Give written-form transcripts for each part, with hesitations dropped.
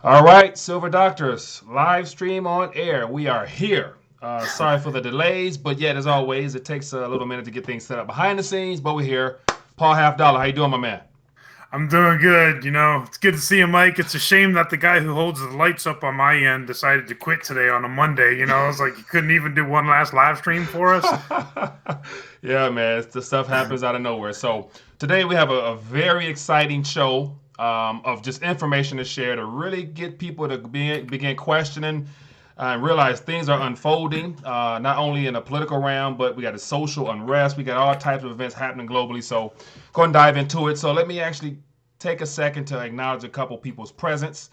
All right, Silver Doctors, live stream on air. We are here. Sorry for the delays, but yet, as always, it takes a little minute to get things set up behind the scenes, but we're here. Paul Half Dollar, how you doing, my man? I'm doing good. It's good to see you, Mike. It's a shame that the guy who holds the lights up on my end decided to quit today on a Monday. It's like you couldn't even do one last live stream for us. Yeah, man, the stuff happens out of nowhere. So today we have a very exciting show of just information to share to really get people to begin questioning and realize things are unfolding, not only in the political realm, but we got the social unrest. We got all types of events happening globally. So go and dive into it. So let me actually take a second to acknowledge a couple people's presence.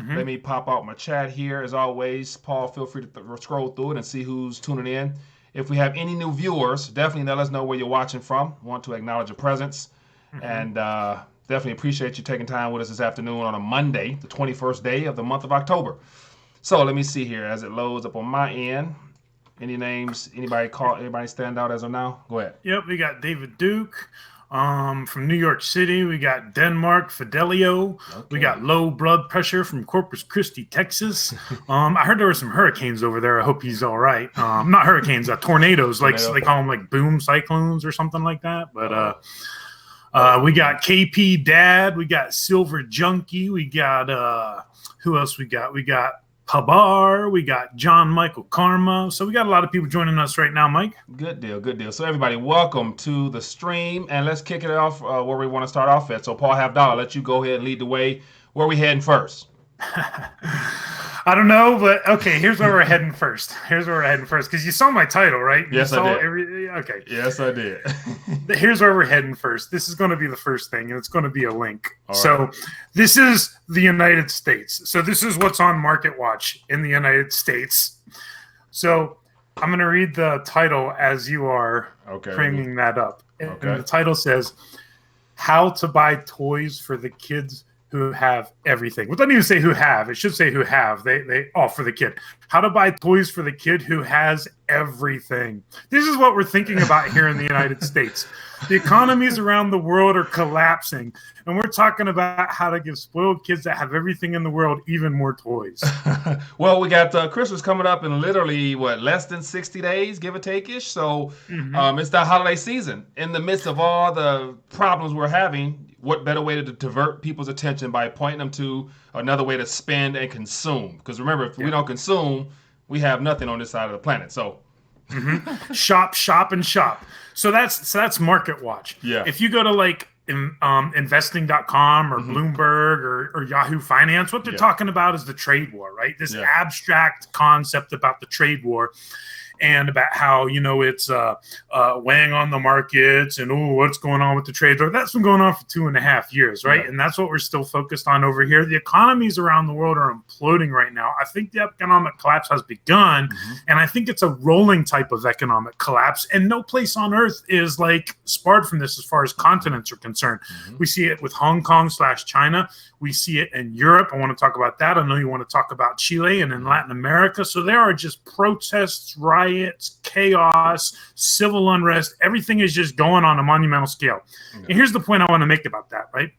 Let me pop out my chat here. As always, Paul, feel free to scroll through it and see who's tuning in. If we have any new viewers, definitely let us know where you're watching from. Want to acknowledge your presence. And definitely appreciate you taking time with us this afternoon on a Monday, the 21st day of the month of October. So let me see here as it loads up on my end. Any names? Anybody stand out as of now? Go ahead. Yep, we got David Duke from New York City. We got Denmark, Fidelio. Okay. We got low blood pressure from Corpus Christi, Texas. I heard there were some hurricanes over there. I hope he's all right. Not hurricanes, tornadoes. Like they call them like boom cyclones or something like that. But we got KP Dad. We got Silver Junkie. We got who else we got? We got Pabar, we got John Michael Karma. So we got a lot of people joining us right now, Mike. Good deal, good deal. So everybody, welcome to the stream, and let's kick it off where we want to start off at. So Paul Half Dollar, let you go ahead and lead the way. Where are we heading first? I don't know, but okay, here's where we're heading first. Because you saw my title, right? Yes, I did. Okay. Yes, I did. Here's where we're heading first. This is going to be the first thing, and it's going to be a link. So this is the United States. So this is what's on Market Watch in the United States. So I'm going to read the title as you are framing that up. And the title says, How to Buy Toys for the Kids Who Have Everything. Well, it doesn't even say who have. It should say who have. They for the kid. How to buy toys for the kid who has everything. This is what we're thinking about here in the United States. The economies around the world are collapsing, and we're talking about how to give spoiled kids that have everything in the world even more toys. Well, we got Christmas coming up in literally, less than 60 days, give or take-ish. So it's the holiday season. In the midst of all the problems we're having, what better way to divert people's attention by pointing them to another way to spend and consume? Because remember, if we don't consume, we have nothing on this side of the planet. So shop. So that's Market Watch. Yeah. If you go to investing.com or Bloomberg or Yahoo Finance, what they're talking about is the trade war, right? This abstract concept about the trade war. And about how, it's weighing on the markets and, what's going on with the trade. That's been going on for 2.5 years, right? Yeah. And that's what we're still focused on over here. The economies around the world are imploding right now. I think the economic collapse has begun, and I think it's a rolling type of economic collapse. And no place on earth is, sparred from this as far as continents are concerned. We see it with Hong Kong/China. We see it in Europe. I want to talk about that. I know you want to talk about Chile and in Latin America. So there are just protests, riots, chaos, civil unrest. Everything is just going on a monumental scale. And here's the point I want to make about that, right?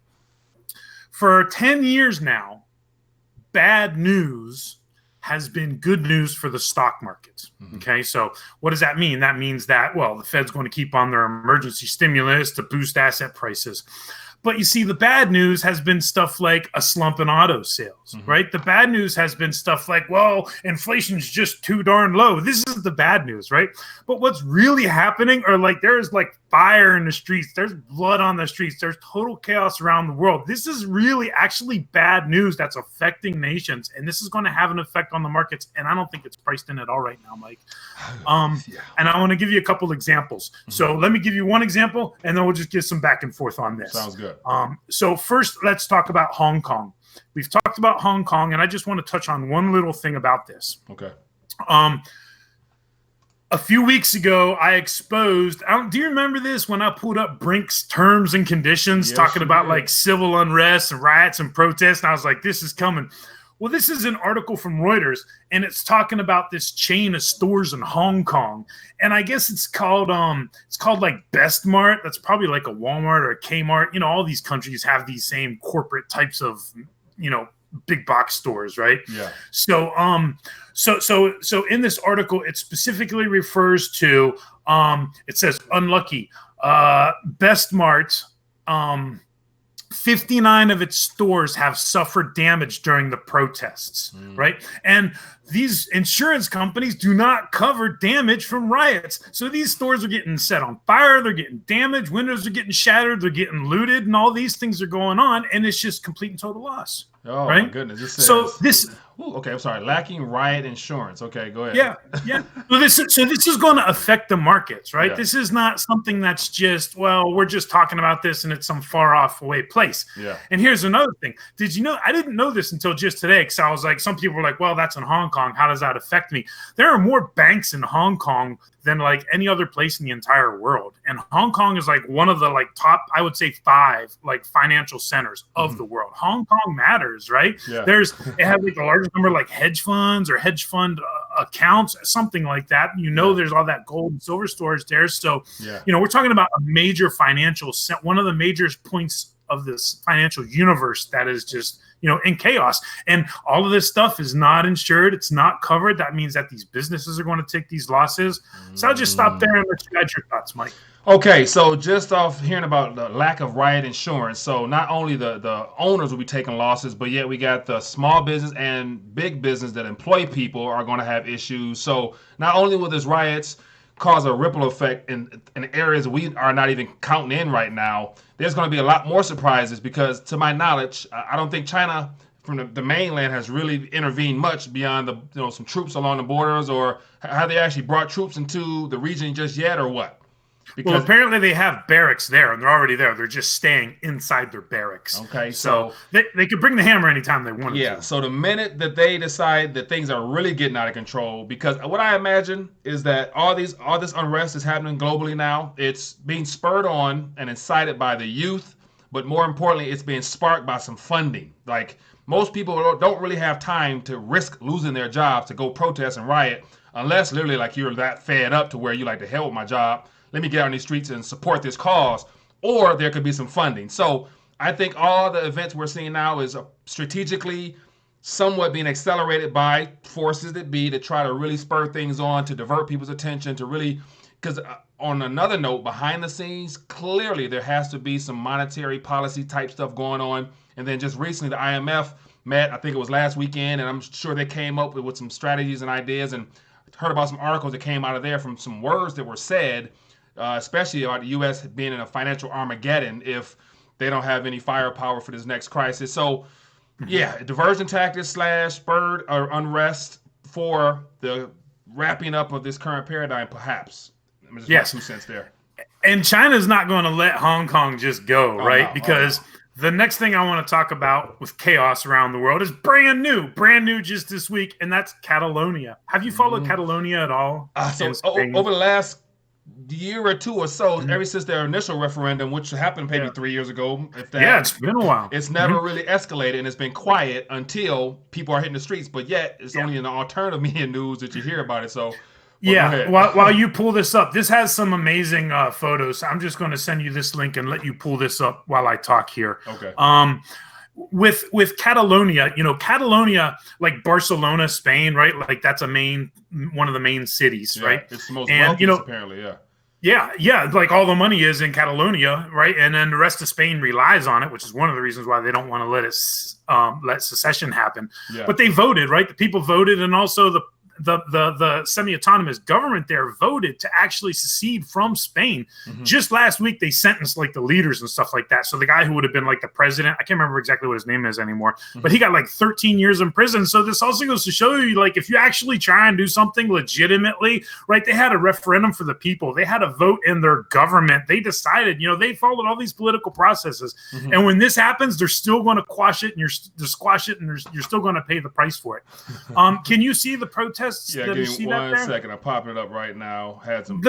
For 10 years now, bad news has been good news for the stock markets. Okay, so what does that mean? That means that, the Fed's going to keep on their emergency stimulus to boost asset prices. But you see, the bad news has been stuff like a slump in auto sales, right? The bad news has been stuff like, inflation's just too darn low. This is the bad news, right? But what's really happening are there's fire in the streets. There's blood on the streets. There's total chaos around the world. This is really actually bad news that's affecting nations. And this is going to have an effect on the markets. And I don't think it's priced in at all right now, Mike. And I want to give you a couple examples. So let me give you one example, and then we'll just get some back and forth on this. Sounds good. So first, let's talk about Hong Kong. We've talked about Hong Kong, and I just want to touch on one little thing about this. Okay. A few weeks ago, I exposed. Do you remember this when I pulled up Brink's terms and conditions, talking about civil unrest and riots and protests? And I was like, "This is coming." Well, this is an article from Reuters, and it's talking about this chain of stores in Hong Kong, and I guess it's called Best Mart. That's probably like a Walmart or a Kmart. All these countries have these same corporate types of big box stores, right? Yeah. So so in this article, it specifically refers to it says unlucky Best Mart. 59 of its stores have suffered damage during the protests, right? And these insurance companies do not cover damage from riots. So these stores are getting set on fire, they're getting damaged, windows are getting shattered, they're getting looted, and all these things are going on, and it's just complete and total loss. Oh, right? My goodness. This says, so this okay, I'm sorry. Lacking riot insurance. Okay, go ahead. Yeah. So this is going to affect the markets, right? Yeah. This is not something that's just, well, we're just talking about this and it's some far off away place. Yeah. And here's another thing. Did you know, I didn't know this until just today, because I was like, some people were like, well, that's in Hong Kong. How does that affect me? There are more banks in Hong Kong than like any other place in the entire world. And Hong Kong is like one of the like top, I would say 5 like financial centers of the world. Hong Kong matters, right? Yeah. It has like the largest number of like hedge funds or hedge fund accounts, something like that. There's all that gold and silver storage there. So, we're talking about a major one of the major points of this financial universe that is just, in chaos. And all of this stuff is not insured. It's not covered. That means that these businesses are going to take these losses. So I'll just stop there and let you add your thoughts, Mike. Okay, so just off hearing about the lack of riot insurance, so not only the owners will be taking losses, but yet we got the small business and big business that employ people are going to have issues. So not only will this riots cause a ripple effect in areas we are not even counting in right now, there's going to be a lot more surprises because, to my knowledge, I don't think China from the mainland has really intervened much beyond some troops along the borders, or have they actually brought troops into the region just yet, or what? Because apparently they have barracks there, and they're already there. They're just staying inside their barracks. Okay, so they could bring the hammer anytime they want to. Yeah, so the minute that they decide that things are really getting out of control, because what I imagine is that all this unrest is happening globally now. It's being spurred on and incited by the youth, but more importantly, it's being sparked by some funding. Like, most people don't really have time to risk losing their jobs to go protest and riot, unless literally like you're that fed up to where you like, to hell with my job. Let me get out on these streets and support this cause, or there could be some funding. So I think all the events we're seeing now is strategically somewhat being accelerated by forces that be to try to really spur things on, to divert people's attention, to really, because on another note, behind the scenes, clearly there has to be some monetary policy type stuff going on. And then just recently the IMF met, I think it was last weekend, and I'm sure they came up with some strategies and ideas, and heard about some articles that came out of there from some words that were said, especially about the U.S. being in a financial Armageddon if they don't have any firepower for this next crisis. So, diversion tactics / spurred or unrest for the wrapping up of this current paradigm, perhaps. Just my 2 cents there. And China's not going to let Hong Kong just go, right? No, because the next thing I want to talk about with chaos around the world is brand new just this week, and that's Catalonia. Have you followed Catalonia at all? Over the last year or two or so, ever since their initial referendum, which happened maybe 3 years ago, it's been a while. It's never really escalated, and it's been quiet until people are hitting the streets. But yet, it's only in the alternative media news that you hear about it. So, while you pull this up, this has some amazing photos. I'm just going to send you this link and let you pull this up while I talk here. Okay. With Catalonia, Catalonia, like Barcelona, Spain, right? Like that's one of the main cities, right? It's the most wealthiest, apparently, Yeah, like all the money is in Catalonia, right? And then the rest of Spain relies on it, which is one of the reasons why they don't want to let secession happen. Yeah. But they voted, right? The people voted, and also the semi-autonomous government there voted to actually secede from Spain. Just last week, they sentenced like the leaders and stuff like that. So the guy who would have been like the president, I can't remember exactly what his name is anymore, but he got like 13 years in prison. So this also goes to show you, like, if you actually try and do something legitimately, right? They had a referendum for the people. They had a vote in their government. They decided, they followed all these political processes. And when this happens, they're still going to squash it, and you're still going to pay the price for it. Can you see the protests? Yeah, give me 1 second. I'm popping it up right now. Had some.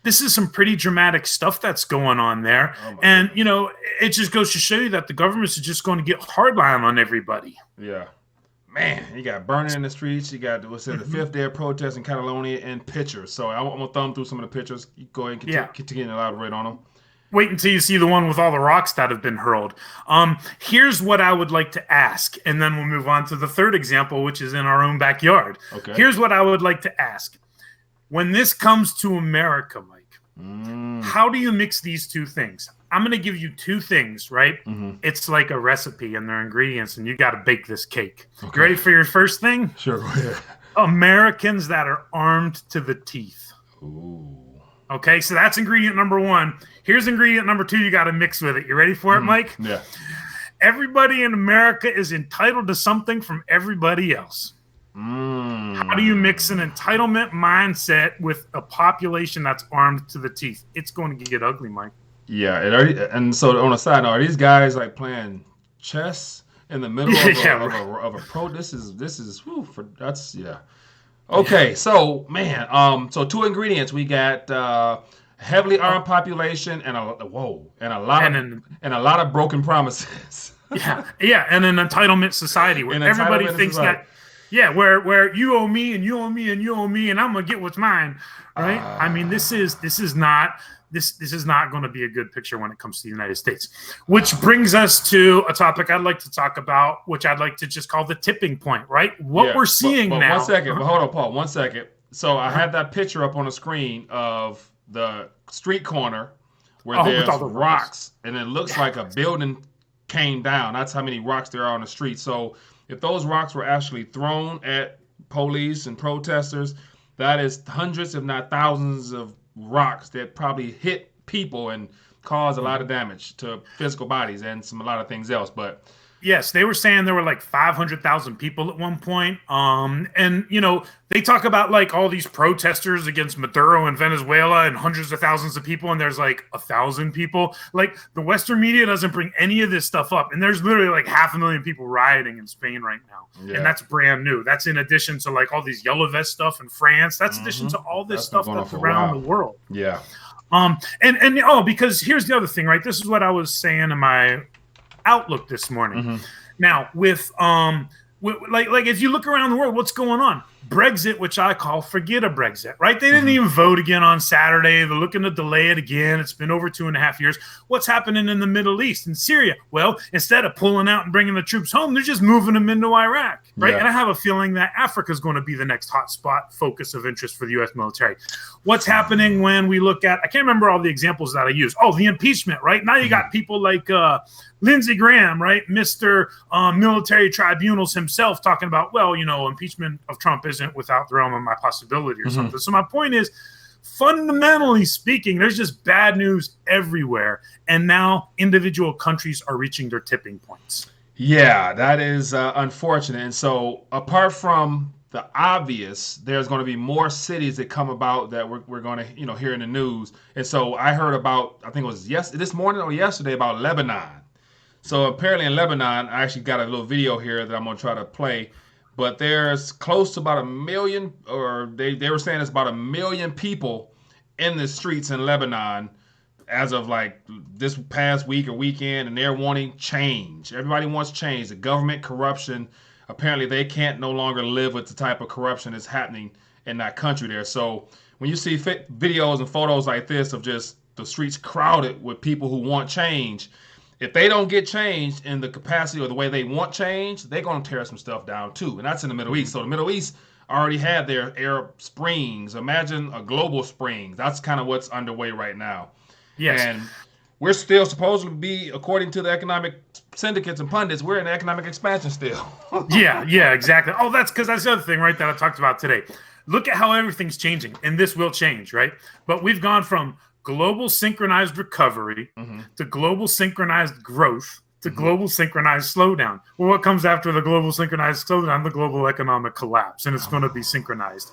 This is some pretty dramatic stuff that's going on there, and it just goes to show you that the governments are just going to get hardline on everybody. Yeah, man, you got burning in the streets. You got the 5th day of protest in Catalonia, and pictures. So I'm gonna thumb through some of the pictures. You go ahead and continue to elaborate on them. Wait until you see the one with all the rocks that have been hurled. Here's what I would like to ask, and then we'll move on to the third example, which is in our own backyard. Okay. Here's what I would like to ask. When this comes to America, Mike, how do you mix these two things? I'm going to give you two things, right? It's like a recipe and their ingredients, and you got to bake this cake. Okay. You ready for your first thing? Sure, go ahead. Americans that are armed to the teeth. Ooh. Okay, so that's ingredient number one. Here's ingredient number two you got to mix with it. You ready for it, Mike? Yeah. Everybody in America is entitled to something from everybody else. How do you mix an entitlement mindset with a population that's armed to the teeth? It's going to get ugly, Mike. Yeah, and so on a side note, are these guys like playing chess in the middle of a pro? This is that's yeah. Okay, so man, so two ingredients we got: heavily armed population and a lot of broken promises. yeah, and an entitlement society where everybody thinks that. Yeah, where you owe me and you owe me and you owe me and I'm gonna get what's mine, right? I mean, this is not going to be a good picture when it comes to the United States. Which brings us to a topic I'd like to talk about, which I'd like to just call the tipping point, right? What we're seeing now. 1 second, but hold on, Paul. 1 second. So I had that picture up on the screen of the street corner where there's all the rocks, and it looks like a building came down. That's how many rocks there are on the street. So if those rocks were actually thrown at police and protesters, that is hundreds, if not thousands, of rocks that probably hit people and cause a lot of damage to physical bodies and a lot of things else. But yes, they were saying there were like 500,000 people at one point. And, you know, they talk about like all these protesters against Maduro in Venezuela and hundreds of thousands of people. And there's like 1,000 people. Like the Western media doesn't bring any of this stuff up. And there's literally like 500,000 people rioting in Spain right now. Yeah. And that's brand new. That's in addition to like all these yellow vest stuff in France. That's in addition to all this stuff that's around the world. Yeah. Because here's the other thing, right? This is what I was saying in my Outlook this morning. Now, with if you look around the world, what's going on? Brexit, which I call forget a Brexit, right? They didn't even vote again on Saturday. They're looking to delay it again. It's been over 2.5 years. What's happening in the Middle East, in Syria? Well, instead of pulling out and bringing the troops home, they're just moving them into Iraq, right? Yeah. And I have a feeling that Africa is going to be the next hotspot focus of interest for the U.S. military. What's happening when we look at, I can't remember all the examples that I use. Oh, the impeachment, right? Now you got people like Lindsey Graham, right? Mr. Military Tribunals himself talking about, well, you know, impeachment of Trump isn't without the realm of my possibility or something. So my point is, fundamentally speaking, there's just bad news everywhere. And now individual countries are reaching their tipping points. Yeah, that is unfortunate. And so apart from the obvious, there's going to be more cities that come about that we're going to, you know, hear in the news. And so I heard about, I think it was this morning or yesterday, about Lebanon. So apparently in Lebanon, I actually got a little video here that I'm going to try to play. But there's close to about 1 million, or they were saying it's about 1 million people in the streets in Lebanon as of like this past week or weekend, and they're wanting change. Everybody wants change. The government corruption, apparently they can't no longer live with the type of corruption that's happening in that country there. So when you see videos and photos like this of just the streets crowded with people who want change, if they don't get changed in the capacity or the way they want change, they're going to tear some stuff down too. And that's in the Middle East. So the Middle East already had their Arab Springs. Imagine a global spring. That's kind of what's underway right now. Yes. And we're still supposed to be, according to the economic syndicates and pundits, we're in economic expansion still. Yeah, exactly. Oh, that's because that's the other thing, right, that I talked about today. Look at how everything's changing, and this will change, right? But we've gone from global synchronized recovery to global synchronized growth to global synchronized slowdown. Well, what comes after the global synchronized slowdown? The global economic collapse, and it's going to be synchronized.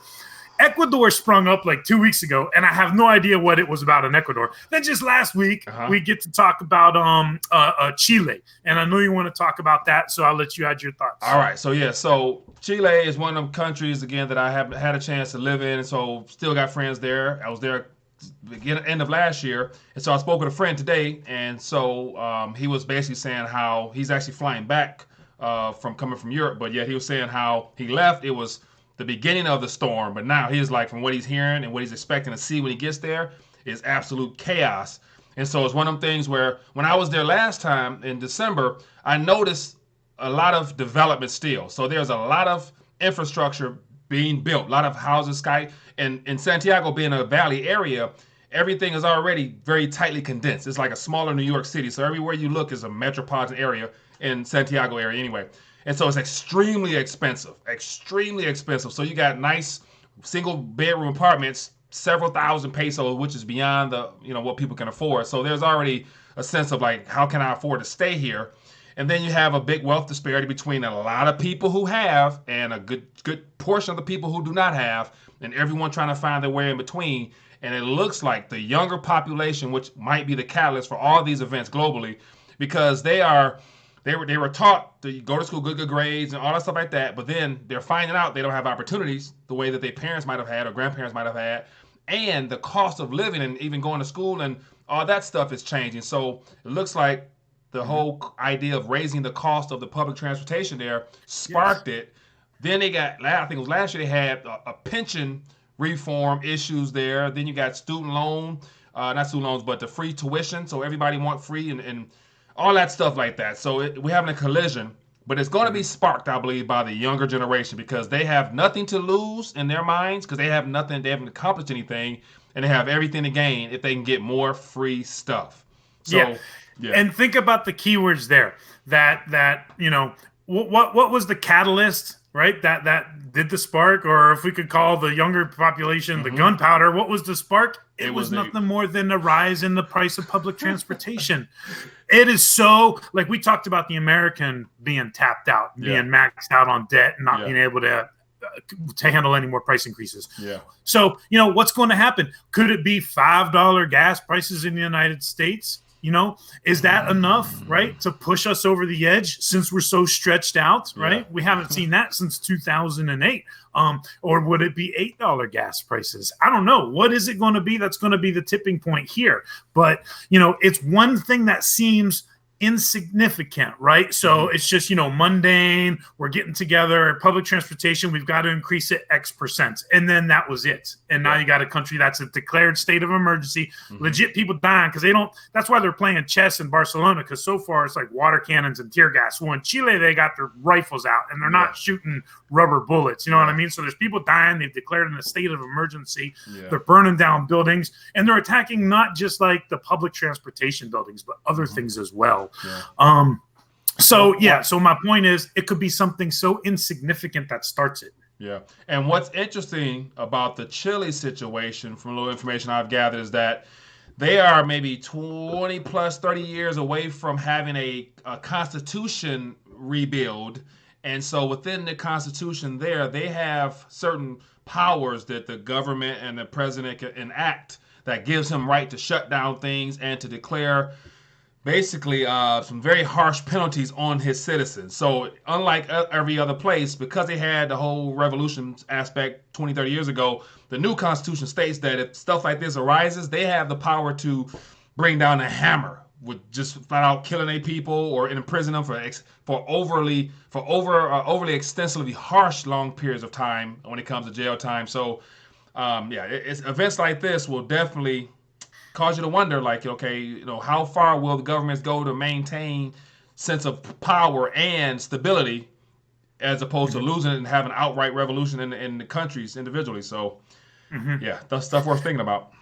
Ecuador sprung up like 2 weeks ago, and I have no idea what it was about in Ecuador. Then just last week, we get to talk about Chile, and I know you want to talk about that, so I'll let you add your thoughts. All right, so Chile is one of them countries, again, that I haven't had a chance to live in, and so still got friends there. I was there end of last year, and so I spoke with a friend today, and so he was basically saying how he's actually flying back coming from Europe, but yet he was saying how he left. It was the beginning of the storm, but now he's like, from what he's hearing and what he's expecting to see when he gets there, is absolute chaos. And so it's one of them things where when I was there last time in December, I noticed a lot of development still. So there's a lot of infrastructure being built, a lot of houses, and in Santiago being a valley area, everything is already very tightly condensed. It's like a smaller New York City. So everywhere you look is a metropolitan area in Santiago area anyway. And so it's extremely expensive, extremely expensive. So you got nice single bedroom apartments, several thousand pesos, which is beyond the, what people can afford. So there's already a sense of like, how can I afford to stay here? And then you have a big wealth disparity between a lot of people who have and a good portion of the people who do not have, and everyone trying to find their way in between. And it looks like the younger population, which might be the catalyst for all these events globally, because they were taught to go to school, good grades, and all that stuff like that. But then they're finding out they don't have opportunities the way that their parents might have had or grandparents might have had, and the cost of living and even going to school and all that stuff is changing. So it looks like the whole idea of raising the cost of the public transportation there sparked it. Then they got, I think it was last year, they had a pension reform issues there. Then you got student loan, not student loans, but the free tuition. So everybody want free and all that stuff like that. So we're having a collision, but it's going to be sparked, I believe, by the younger generation because they have nothing to lose in their minds because they have nothing, they haven't accomplished anything, and they have everything to gain if they can get more free stuff. So, yeah. And think about the keywords there. That what was the catalyst, right? That did the spark, or if we could call the younger population the gunpowder. What was the spark? It was nothing more than a rise in the price of public transportation. It is so, like we talked about the American being tapped out, being maxed out on debt, and not being able to handle any more price increases. Yeah. So, what's going to happen? Could it be $5 gas prices in the United States? Is that enough, right, to push us over the edge since we're so stretched out, right? Yeah. We haven't seen that since 2008. Or would it be $8 gas prices? I don't know. What is it going to be? That's going to be the tipping point here. But, it's one thing that seems insignificant, right? So it's just, mundane. We're getting together. Public transportation, we've got to increase it X percent. And then that was it. And now you got a country that's a declared state of emergency. Legit people dying because that's why they're playing chess in Barcelona, because so far it's like water cannons and tear gas. Well, in Chile, they got their rifles out and they're not shooting rubber bullets. You know what I mean? So there's people dying. They've declared in a state of emergency. Yeah. They're burning down buildings and they're attacking not just like the public transportation buildings, but other things as well. Yeah. So my point is, it could be something so insignificant that starts it. Yeah. And what's interesting about the Chile situation, from a little information I've gathered, is that they are maybe 20 plus 30 years away from having a constitution rebuild. And so within the constitution there, they have certain powers that the government and the president can enact that gives him right to shut down things and to declare basically some very harsh penalties on his citizens. So unlike every other place, because they had the whole revolution aspect 20, 30 years ago, the new constitution states that if stuff like this arises, they have the power to bring down a hammer with just flat out killing a people or imprison them for overly extensively harsh long periods of time when it comes to jail time. So it's events like this will definitely cause you to wonder, like, okay, how far will the governments go to maintain sense of power and stability as opposed to losing it and having outright revolution in the countries individually. So that's stuff worth thinking about.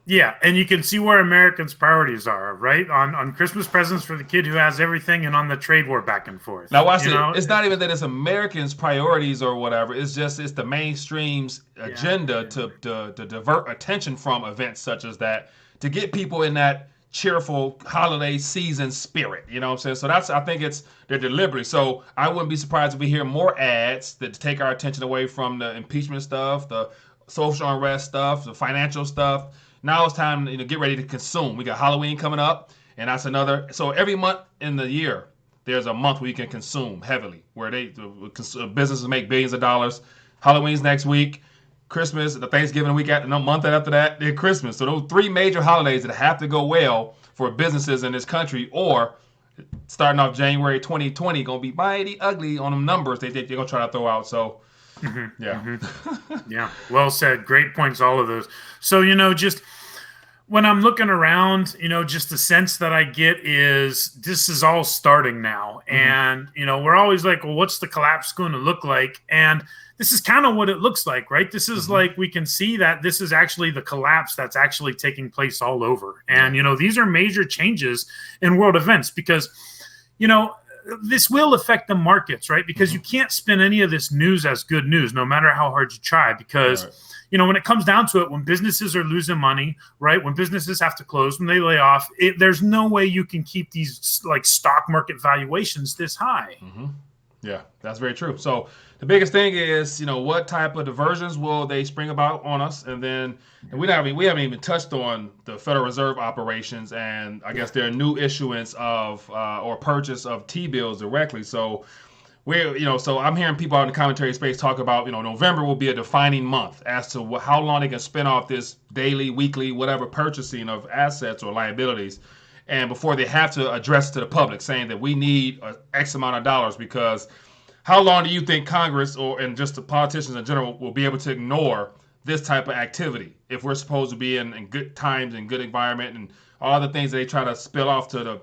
Yeah, and you can see where Americans' priorities are, right? On Christmas presents for the kid who has everything, and on the trade war back and forth. Now watch it. It's not even that it's Americans' priorities or whatever. It's the mainstream's agenda to divert attention from events such as that, to get people in that cheerful holiday season spirit. You know what I'm saying? So I think they're deliberate. So I wouldn't be surprised if we hear more ads that take our attention away from the impeachment stuff, the social unrest stuff, the financial stuff. Now it's time to get ready to consume. We got Halloween coming up, and that's another. So every month in the year, there's a month where you can consume heavily, where businesses make billions of dollars. Halloween's next week. Christmas, the Thanksgiving week after, no month after that, then Christmas. So those three major holidays that have to go well for businesses in this country, or starting off January 2020, going to be mighty ugly on them numbers they're going to try to throw out. So, yeah, well said. Great points, all of those. So, just when I'm looking around, just the sense that I get is this is all starting now. Mm-hmm. And, we're always like, well, what's the collapse going to look like? And this is kind of what it looks like, right? This is like, we can see that this is actually the collapse that's actually taking place all over. And, these are major changes in world events because, this will affect the markets, right? Because you can't spin any of this news as good news, no matter how hard you try, because when it comes down to it, when businesses are losing money, right? When businesses have to close, when they lay off, there's no way you can keep these like stock market valuations this high. Mm-hmm. Yeah, that's very true. So the biggest thing is, what type of diversions will they spring about on us? And then we haven't even touched on the Federal Reserve operations and I guess their new issuance of or purchase of T-bills directly. So so I'm hearing people out in the commentary space talk about, November will be a defining month as to how long they can spin off this daily, weekly, whatever purchasing of assets or liabilities. And before they have to address to the public saying that we need X amount of dollars, because how long do you think Congress and just the politicians in general will be able to ignore this type of activity if we're supposed to be in good times and good environment and all the things that they try to spill off to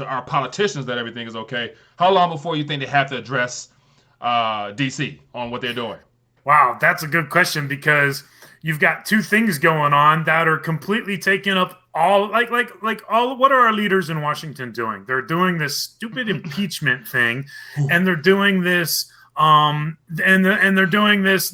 our politicians that everything is okay? How long before you think they have to address DC on what they're doing? Wow, that's a good question because you've got two things going on that are completely taking up all what are our leaders in Washington doing? They're doing this stupid impeachment thing, and they're doing this and they're doing this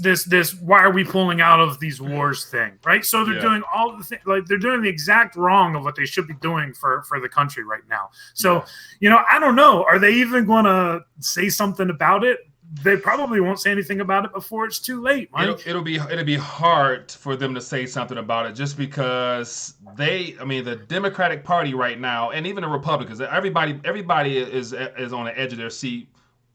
why are we pulling out of these wars thing, right? So they're doing all the things, like they're doing the exact wrong of what they should be doing for the country right now. So I don't know, are they even going to say something about it? They probably won't say anything about it before it's too late, Mike. It'll be hard for them to say something about it just because the Democratic Party right now, and even the Republicans, everybody is on the edge of their seat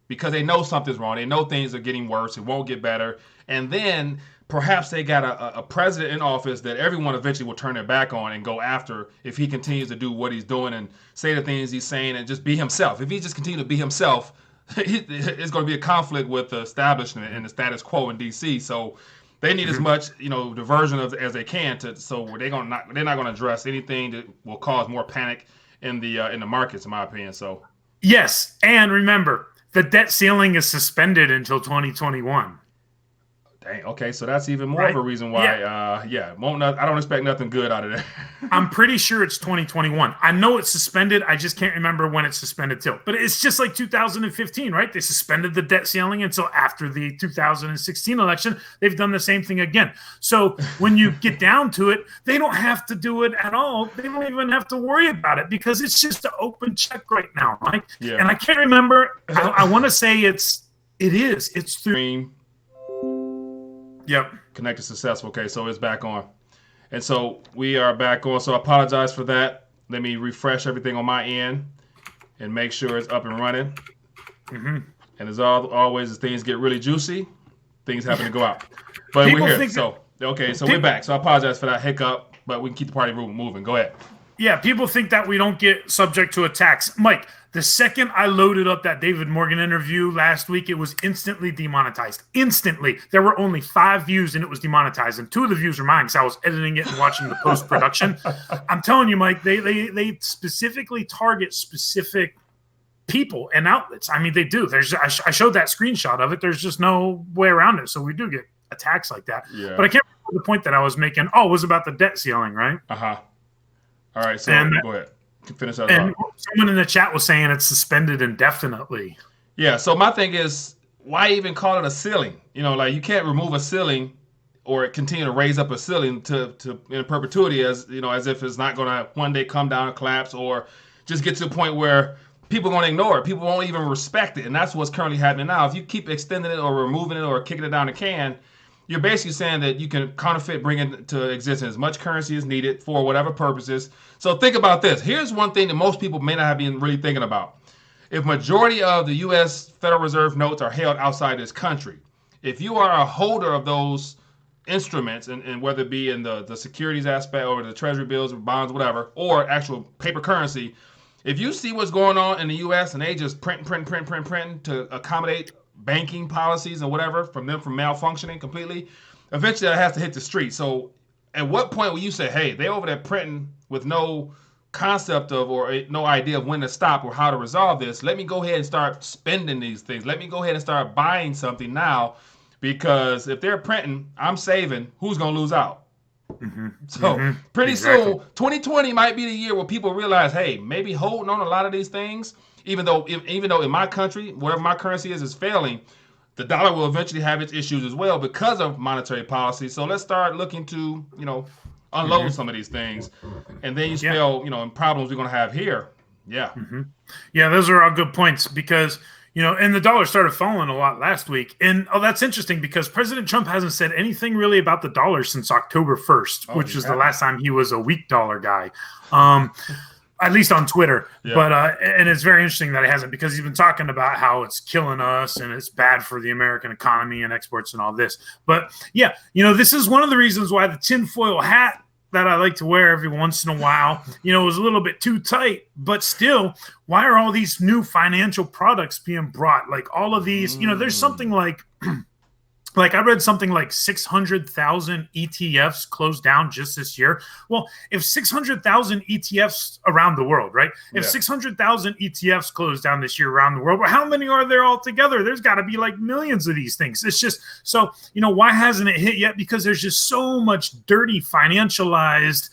because they know something's wrong. They know things are getting worse. It won't get better. And then perhaps they got a president in office that everyone eventually will turn their back on and go after if he continues to do what he's doing and say the things he's saying and just be himself. If he just continues to be himself, it's going to be a conflict with the establishment and the status quo in DC. So they need as much, diversion as they can so they're not going to address anything that will cause more panic in the markets, in my opinion. So yes, and remember, the debt ceiling is suspended until 2021. Dang, okay, so that's even more of a reason why, I don't expect nothing good out of there. I'm pretty sure it's 2021. I know it's suspended. I just can't remember when it's suspended till. But it's just like 2015, right? They suspended the debt ceiling until after the 2016 election. They've done the same thing again. So when you get down to it, they don't have to do it at all. They don't even have to worry about it because it's just an open check right now, Mike. Yeah. And I can't remember. I want to say it's through. Yep. Connected successful. Okay, so it's back on. And so we are back on. So I apologize for that. Let me refresh everything on my end and make sure it's up and running. Mm-hmm. And as always, as things get really juicy, things happen to go out. But we're here. So we're back. So I apologize for that hiccup, but we can keep the party moving. Go ahead. Yeah, people think that we don't get subject to attacks. Mike, the second I loaded up that David Morgan interview last week, it was instantly demonetized. Instantly. There were only 5 views and it was demonetized. And 2 of the views were mine because I was editing it and watching the post-production. I'm telling you, Mike, they specifically target specific people and outlets. I mean, they do. I showed that screenshot of it. There's just no way around it. So we do get attacks like that. Yeah. But I can't remember the point that I was making. Oh, it was about the debt ceiling, right? Uh-huh. All right, so go ahead. Finish that and someone in the chat was saying it's suspended indefinitely. Yeah, so my thing is, why even call it a ceiling? You can't remove a ceiling or continue to raise up a ceiling to in perpetuity as if it's not going to one day come down and collapse or just get to a point where people are going to ignore it. People won't even respect it, and that's what's currently happening now. If you keep extending it or removing it or kicking it down the can, you're basically saying that you can counterfeit, bring into existence as much currency as needed for whatever purposes. So think about this. Here's one thing that most people may not have been really thinking about. If majority of the U.S. Federal Reserve notes are held outside this country, if you are a holder of those instruments, and whether it be in the securities aspect or the treasury bills or bonds, whatever, or actual paper currency, if you see what's going on in the U.S. and they just print to accommodate banking policies and whatever from malfunctioning completely, eventually that has to hit the street. So at what point will you say, hey, they over there printing with no concept of or no idea of when to stop or how to resolve this? Let me go ahead and start spending these things. Let me go ahead and start buying something now, because if they're printing, I'm saving. Who's going to lose out? So pretty soon, 2020 might be the year where people realize, hey, maybe holding on a lot of these things, even though in my country, whatever my currency is failing, the dollar will eventually have its issues as well because of monetary policy. So let's start looking to, unload some of these things. And then you spell, problems we're going to have here. Yeah. Yeah, those are all good points because, and the dollar started falling a lot last week. And that's interesting because President Trump hasn't said anything really about the dollar since October 1st, which is the last time he was a weak dollar guy. At least on Twitter. Yeah. But and it's very interesting that he hasn't, because he's been talking about how it's killing us and it's bad for the American economy and exports and all this. But yeah, this is one of the reasons why the tinfoil hat that I like to wear every once in a while, is a little bit too tight. But still, why are all these new financial products being brought? Like all of these, there's something like I read something like 600,000 ETFs closed down just this year. Well, if 600,000 ETFs around the world, right? If 600,000 ETFs closed down this year around the world, well, how many are there altogether? There's got to be like millions of these things. It's just, so, why hasn't it hit yet? Because there's just so much dirty financialized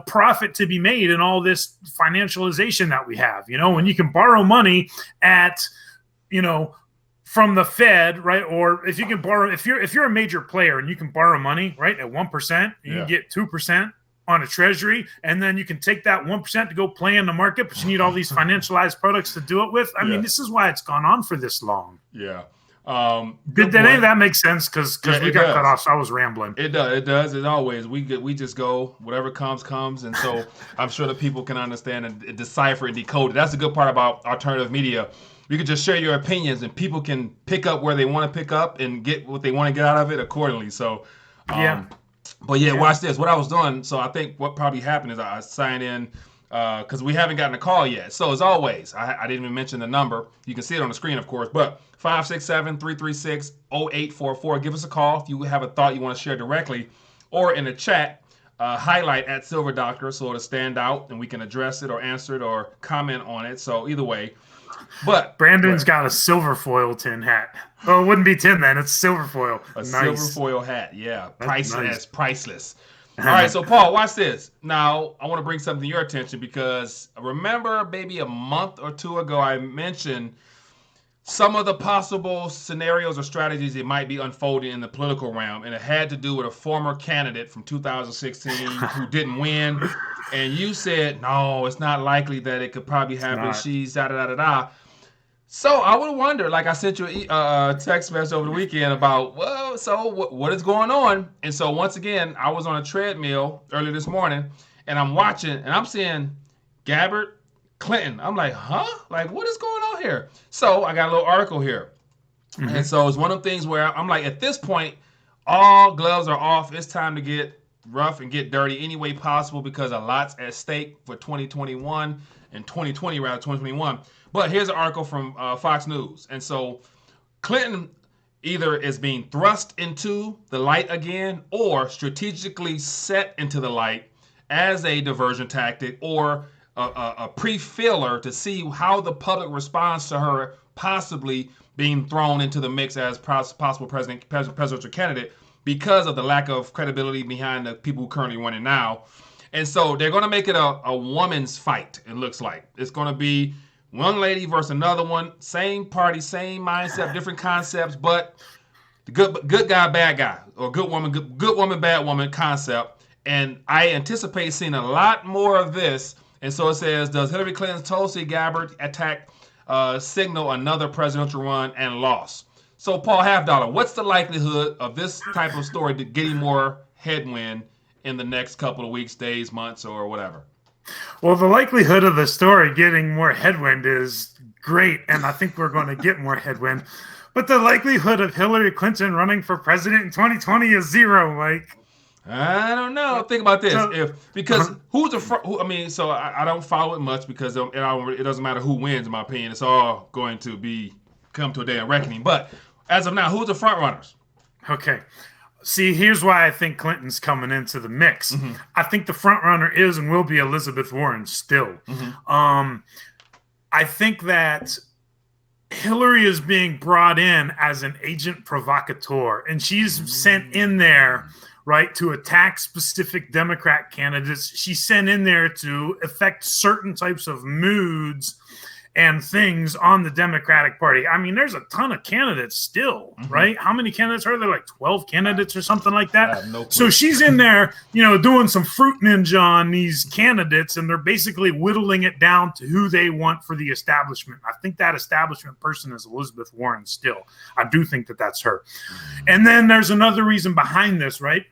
profit to be made in all this financialization that we have, when you can borrow money at, from the Fed, right? Or if you can borrow, if you're a major player and you can borrow money, right, at 1%, you can get 2% on a treasury, and then you can take that 1% to go play in the market, but you need all these financialized products to do it with. I mean, this is why it's gone on for this long. Yeah. Did any of that make sense? Because we got cut off, so I was rambling. It does. As always, we just go, whatever comes. And so I'm sure the people can understand and decipher and decode it. That's the good part about alternative media. You can just share your opinions, and people can pick up where they want to pick up and get what they want to get out of it accordingly. So, But watch this. What I was doing, so I think what probably happened is I signed in because we haven't gotten a call yet. So as always, I didn't even mention the number. You can see it on the screen, of course, but 567-336-0844. Give us a call if you have a thought you want to share directly, or in the chat, highlight at Silver Doctor so it'll stand out and we can address it or answer it or comment on it. So either way. But Brandon's got a silver foil tin hat. Oh, it wouldn't be tin then. It's silver foil. Silver foil hat. Yeah. Priceless. All right. So, Paul, watch this. Now, I want to bring something to your attention because remember maybe a month or two ago I mentioned some of the possible scenarios or strategies that might be unfolding in the political realm, and it had to do with a former candidate from 2016 who didn't win. And you said, no, it's not likely that it could probably happen. She's da-da-da-da-da. So I would wonder, like I sent you a text message over the weekend about, well, so what is going on? And so once again, I was on a treadmill early this morning, and I'm watching, and I'm seeing Gabbard, Clinton. I'm like, huh? Like, what is going on here? So I got a little article here. And so it's one of the things where I'm like, at this point, all gloves are off. It's time to get rough and get dirty any way possible because a lot's at stake for 2021 and 2021. But here's an article from Fox News. And so Clinton either is being thrust into the light again or strategically set into the light as a diversion tactic or a pre-filler to see how the public responds to her possibly being thrown into the mix as possible presidential candidate because of the lack of credibility behind the people who currently running now. And so they're going to make it a woman's fight, it looks like. It's going to be one lady versus another one, same party, same mindset, different concepts, but the good guy, bad guy, or good woman, bad woman concept. And I anticipate seeing a lot more of this. And so it says, does Hillary Clinton's Tulsi Gabbard attack signal another presidential run and loss? So Paul Halfdollar, what's the likelihood of this type of story getting more headwind in the next couple of weeks, days, months, or whatever? Well, the likelihood of the story getting more headwind is great, and I think we're going to get more headwind. But the likelihood of Hillary Clinton running for president in 2020 is zero, Mike. I don't know. Think about this. Who's the front? So I don't follow it much because it doesn't matter who wins, in my opinion. It's all going to come to a day of reckoning. But as of now, who's the front runners? Okay. See, here's why I think Clinton's coming into the mix. I think the front runner is and will be Elizabeth Warren still. I think that Hillary is being brought in as an agent provocateur, and she's sent in there, right, to attack specific Democrat candidates. She's sent in there to affect certain types of moods and things on the Democratic Party. I mean, there's a ton of candidates still, right? How many candidates are there? Like 12 candidates or something like that. So she's in there, doing some fruit ninja on these candidates, and they're basically whittling it down to who they want for the establishment. I think that establishment person is Elizabeth Warren still. I do think that that's her. And then there's another reason behind this, right?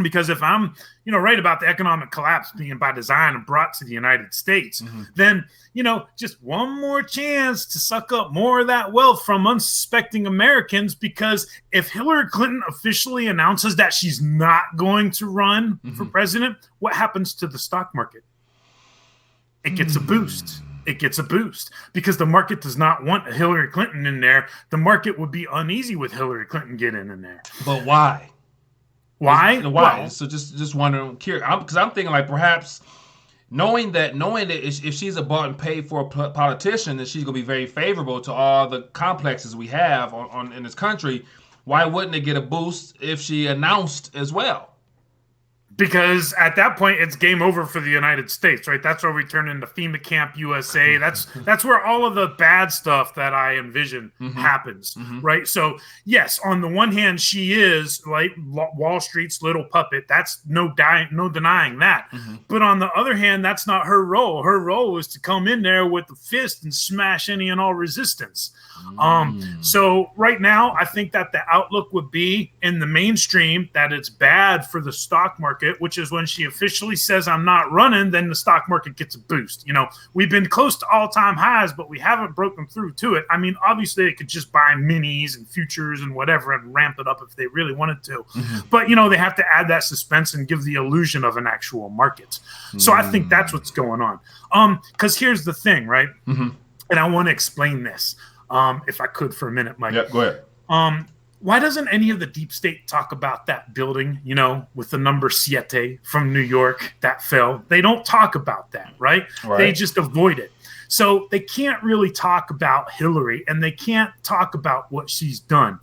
Because if I'm, right about the economic collapse being by design and brought to the United States, then, just one more chance to suck up more of that wealth from unsuspecting Americans. Because if Hillary Clinton officially announces that she's not going to run for president, what happens to the stock market? It gets a boost. It gets a boost because the market does not want Hillary Clinton in there. The market would be uneasy with Hillary Clinton getting in there. But why? Why? Well, so just wondering, because I'm thinking like perhaps knowing that if she's a bought and paid for politician, then she's gonna be very favorable to all the complexes we have on in this country. Why wouldn't it get a boost if she announced as well? Because at that point, it's game over for the United States, right? That's where we turn into FEMA Camp USA. That's where all of the bad stuff that I envision happens, right? So, yes, on the one hand, she is like Wall Street's little puppet. That's no denying that. But on the other hand, that's not her role. Her role is to come in there with the fist and smash any and all resistance. So right now, I think that the outlook would be in the mainstream that it's bad for the stock market, which is when she officially says I'm not running, then the stock market gets a boost. We've been close to all-time highs, but we haven't broken through to it. I mean, obviously they could just buy minis and futures and whatever and ramp it up if they really wanted to. But, they have to add that suspense and give the illusion of an actual market. So I think that's what's going on. Because here's the thing, right? And I want to explain this. If I could for a minute, Mike. Yeah, go ahead. Why doesn't any of the deep state talk about that building, with the number siete from New York that fell? They don't talk about that, right? They just avoid it. So they can't really talk about Hillary, and they can't talk about what she's done.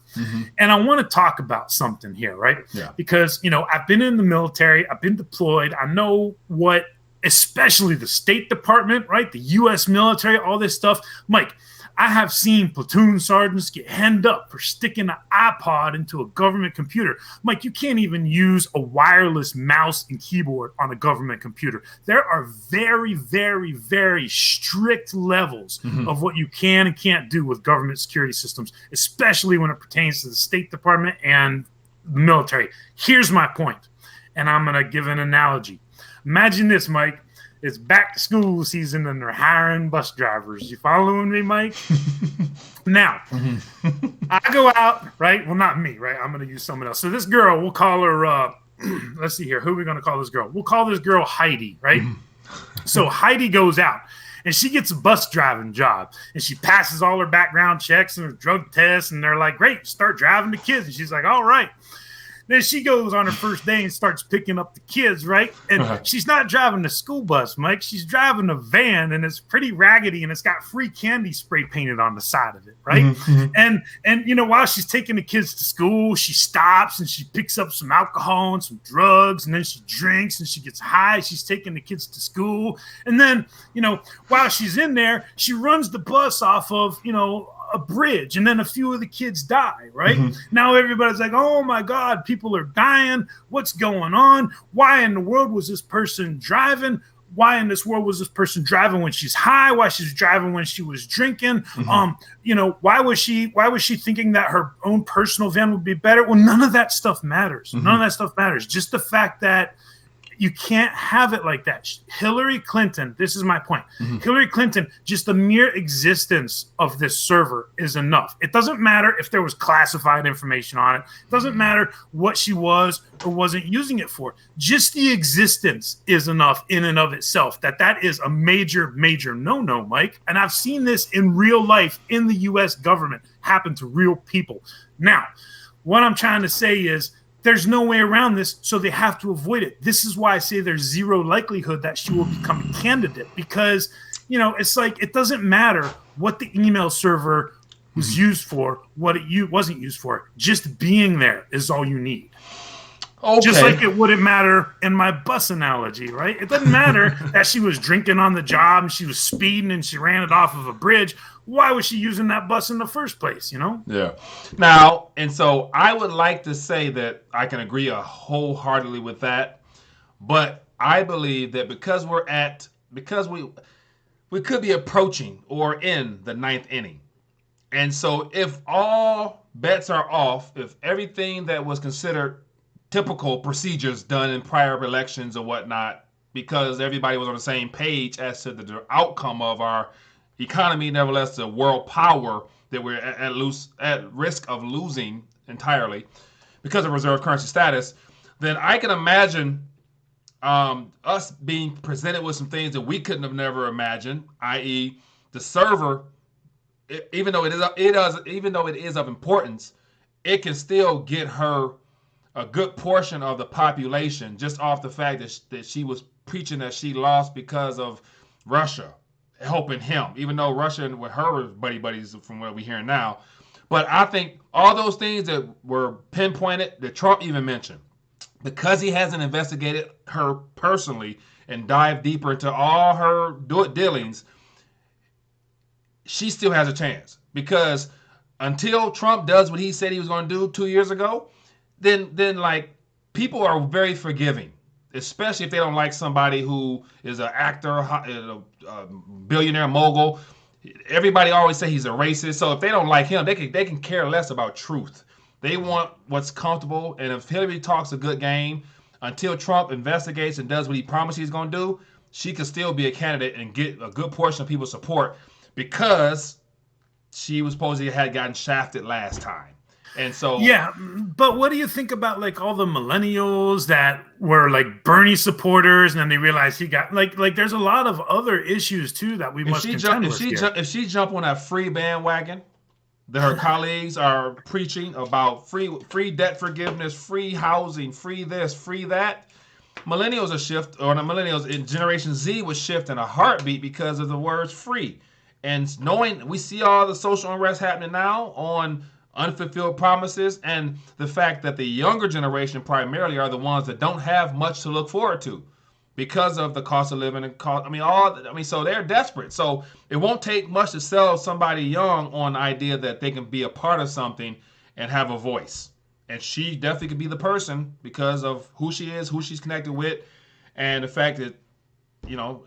And I want to talk about something here, right? Yeah. Because, I've been in the military. I've been deployed. I know what, especially the State Department, right? The U.S. military, all this stuff. Mike, I have seen platoon sergeants get hemmed up for sticking an iPod into a government computer. Mike, you can't even use a wireless mouse and keyboard on a government computer. There are very, very, very strict levels of what you can and can't do with government security systems, especially when it pertains to the State Department and the military. Here's my point, and I'm going to give an analogy. Imagine this, Mike. It's back to school season and they're hiring bus drivers. You following me, Mike? Now, I go out, right? Well, not me, right? I'm going to use someone else. So this girl, we'll call her, let's see here. Who are we going to call this girl? We'll call this girl Heidi, right? So Heidi goes out and she gets a bus driving job and she passes all her background checks and her drug tests. And they're like, great, start driving the kids. And she's like, all right. Then she goes on her first day and starts picking up the kids, right? And she's not driving the school bus, Mike. She's driving a van, and it's pretty raggedy, and it's got free candy spray painted on the side of it, right? And while she's taking the kids to school, she stops and she picks up some alcohol and some drugs, and then she drinks and she gets high. She's taking the kids to school. And then, while she's in there, she runs the bus off of, a bridge, and then a few of the kids die, right? Now everybody's like, oh my God, people are dying. What's going on? Why in the world was this person driving? Why in this world was this person driving when she's high? Why she's driving when she was drinking? Why was she thinking that her own personal van would be better? Well, none of that stuff matters. None of that stuff matters. Just the fact that you can't have it like that. Hillary Clinton, this is my point. Hillary Clinton, just the mere existence of this server is enough. It doesn't matter if there was classified information on it. It doesn't matter what she was or wasn't using it for. Just the existence is enough in and of itself. That is a major, major no-no, Mike. And I've seen this in real life in the U.S. government happen to real people. Now, what I'm trying to say is, there's no way around this, so they have to avoid it. This is why I say there's zero likelihood that she will become a candidate, because, it's like it doesn't matter what the email server was used for, what it wasn't used for. Just being there is all you need. Okay. Just like it wouldn't matter in my bus analogy, right? It doesn't matter that she was drinking on the job and she was speeding and she ran it off of a bridge. Why was she using that bus in the first place, Yeah. Now, and so I would like to say that I can agree wholeheartedly with that. But I believe that because we could be approaching or in the 9th inning. And so if all bets are off, if everything that was considered typical procedures done in prior elections or whatnot, because everybody was on the same page as to the outcome of our economy, nevertheless the world power that we're at risk of losing entirely because of reserve currency status, then I can imagine us being presented with some things that we couldn't have never imagined, i.e. the server, even though it is of importance, it can still get her a good portion of the population just off the fact that she was preaching that she lost because of Russia helping him, even though Russia and with her buddies from what we're hearing now. But I think all those things that were pinpointed that Trump even mentioned, because he hasn't investigated her personally and dived deeper into all her dealings, she still has a chance. Because until Trump does what he said he was going to do 2 years ago, then like people are very forgiving, especially if they don't like somebody who is an actor, a billionaire mogul. Everybody always say he's a racist. So if they don't like him, they can care less about truth. They want what's comfortable. And if Hillary talks a good game, until Trump investigates and does what he promised he's going to do, she could still be a candidate and get a good portion of people's support because she was supposedly had gotten shafted last time. And so, yeah, but what do you think about like all the millennials that were like Bernie supporters, and then they realized he got like there's a lot of other issues too that we must contend with here. If she jump on that free bandwagon that her colleagues are preaching about, free debt forgiveness, free housing, free this, free that, millennials will shift, or the millennials in Generation Z would shift in a heartbeat because of the words free. And knowing we see all the social unrest happening now on unfulfilled promises, and the fact that the younger generation primarily are the ones that don't have much to look forward to because of the cost of living and so they're desperate. So it won't take much to sell somebody young on the idea that they can be a part of something and have a voice. And she definitely could be the person because of who she is, who she's connected with, and the fact that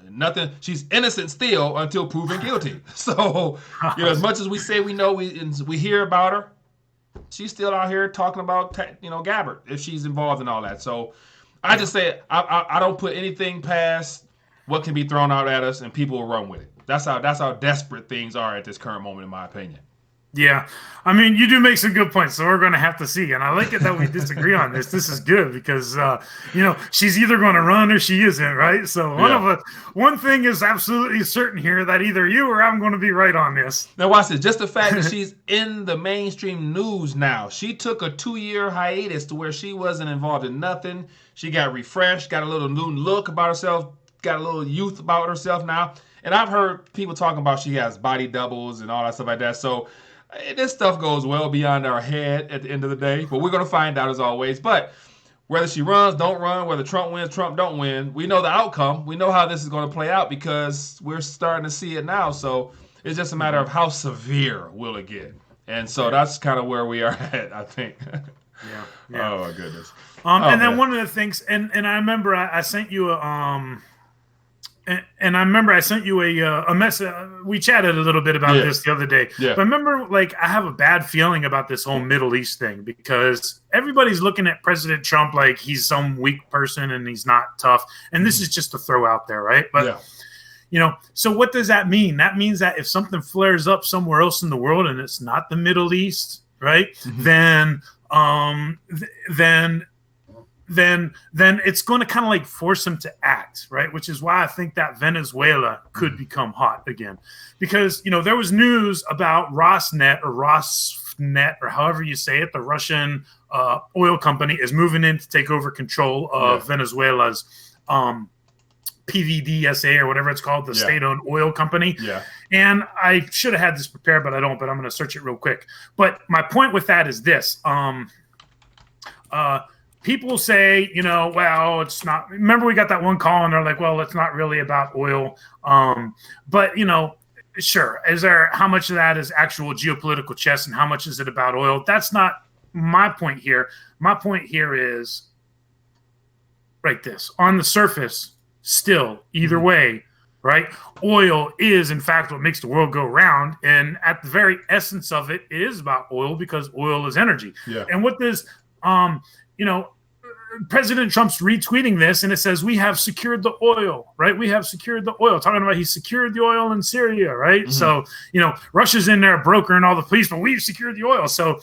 nothing. She's innocent still until proven guilty. So, as much as we say we know, we hear about her, she's still out here talking about, Gabbard if she's involved in all that. So, I just say I don't put anything past what can be thrown out at us, and people will run with it. That's how desperate things are at this current moment, in my opinion. Yeah, I mean, you do make some good points, so we're going to have to see. And I like it that we disagree on this. This is good because, she's either going to run or she isn't, right? So one thing is absolutely certain here, that either you or I'm going to be right on this. Now, watch this. Just the fact that she's in the mainstream news now. She took a 2-year hiatus to where she wasn't involved in nothing. She got refreshed, got a little new look about herself, got a little youth about herself now. And I've heard people talking about she has body doubles and all that stuff like that. So this stuff goes well beyond our head at the end of the day, but we're going to find out as always. But whether she runs, don't run, whether Trump wins, Trump don't win, we know the outcome. We know how this is going to play out because we're starting to see it now. So it's just a matter of how severe will it get. And so that's kind of where we are at, I think. Yeah. Oh, my goodness. And then one of the things, and I remember I sent you And I remember I sent you a message. We chatted a little bit about this the other day. Yeah. But I remember, I have a bad feeling about this whole Middle East thing because everybody's looking at President Trump like he's some weak person and he's not tough. And this is just to throw out there, right? But, so what does that mean? That means that if something flares up somewhere else in the world and it's not the Middle East, right, then it's going to kind of force him to act, right? Which is why I think that Venezuela could become hot again. Because, there was news about Rosneft Rosneft, or however you say it, the Russian oil company, is moving in to take over control of Venezuela's PVDSA or whatever it's called, the state-owned oil company. Yeah. And I should have had this prepared, but I don't. But I'm going to search it real quick. But my point with that is this. People say, well, it's not. Remember, we got that one call, and they're like, well, it's not really about oil. But, sure. How much of that is actual geopolitical chess, and how much is it about oil? That's not my point here. My point here is this. On the surface, still, either way, right? Oil is, in fact, what makes the world go round. And at the very essence of it, it is about oil, because oil is energy. Yeah. And what this, President Trump's retweeting this, and it says, we have secured the oil, right? We have secured the oil. Talking about he secured the oil in Syria, right? Mm-hmm. So, Russia's in there brokering all the police, but we've secured the oil. So,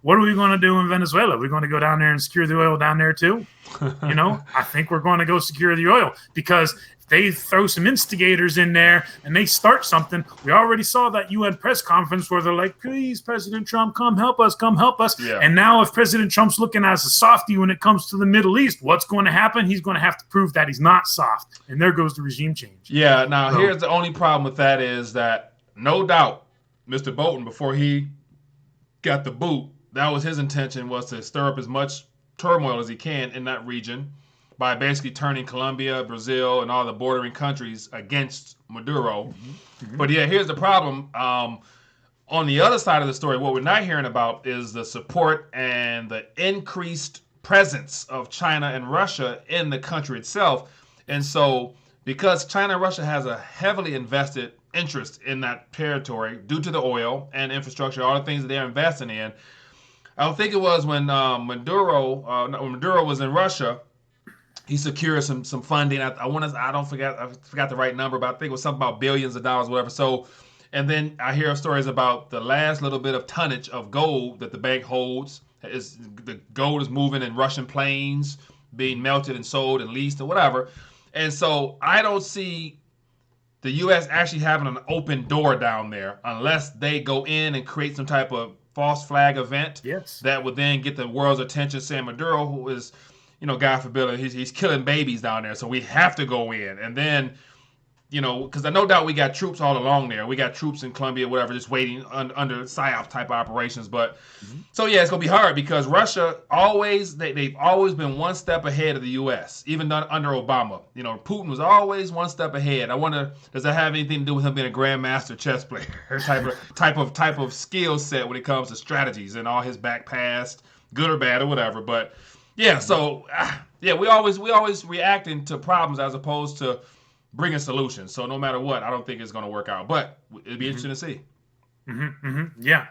what are we going to do in Venezuela? We're going to go down there and secure the oil down there too? I think we're going to go secure the oil, because if they throw some instigators in there and they start something, we already saw that UN press conference where they're like, please, President Trump, come help us, come help us. Yeah. And now if President Trump's looking as a softie when it comes to the Middle East, what's going to happen? He's going to have to prove that he's not soft. And there goes the regime change. Yeah, now here's the only problem with that is that, no doubt, Mr. Bolton, before he got the boot, that was his intention, was to stir up as much turmoil as he can in that region by basically turning Colombia, Brazil, and all the bordering countries against Maduro. Mm-hmm. But yeah, here's the problem. On the other side of the story, what we're not hearing about is the support and the increased presence of China and Russia in the country itself. And so, because China and Russia has a heavily invested interest in that territory due to the oil and infrastructure, all the things that they're investing in, I don't think it was when Maduro was in Russia, he secured some funding. I forgot the right number, but I think it was something about billions of dollars, whatever. So, and then I hear stories about the last little bit of tonnage of gold that the bank holds. The gold is moving in Russian planes, being melted and sold and leased or whatever. And so I don't see the U.S. actually having an open door down there unless they go in and create some type of false flag event that would then get the world's attention, saying Maduro, who is, God forbid, he's killing babies down there, so we have to go in. And then, because no doubt we got troops all along there. We got troops in Colombia, whatever, just waiting under PSYOP type operations. But so yeah, it's gonna be hard because Russia they've always been one step ahead of the U.S. Even under Obama. Putin was always one step ahead. I wonder, does that have anything to do with him being a grandmaster chess player type of skill set when it comes to strategies and all his back past, good or bad or whatever. But yeah, so we always reacting to problems as opposed to bringing solutions. So no matter what, I don't think it's going to work out. But it'd be interesting to see. Yeah.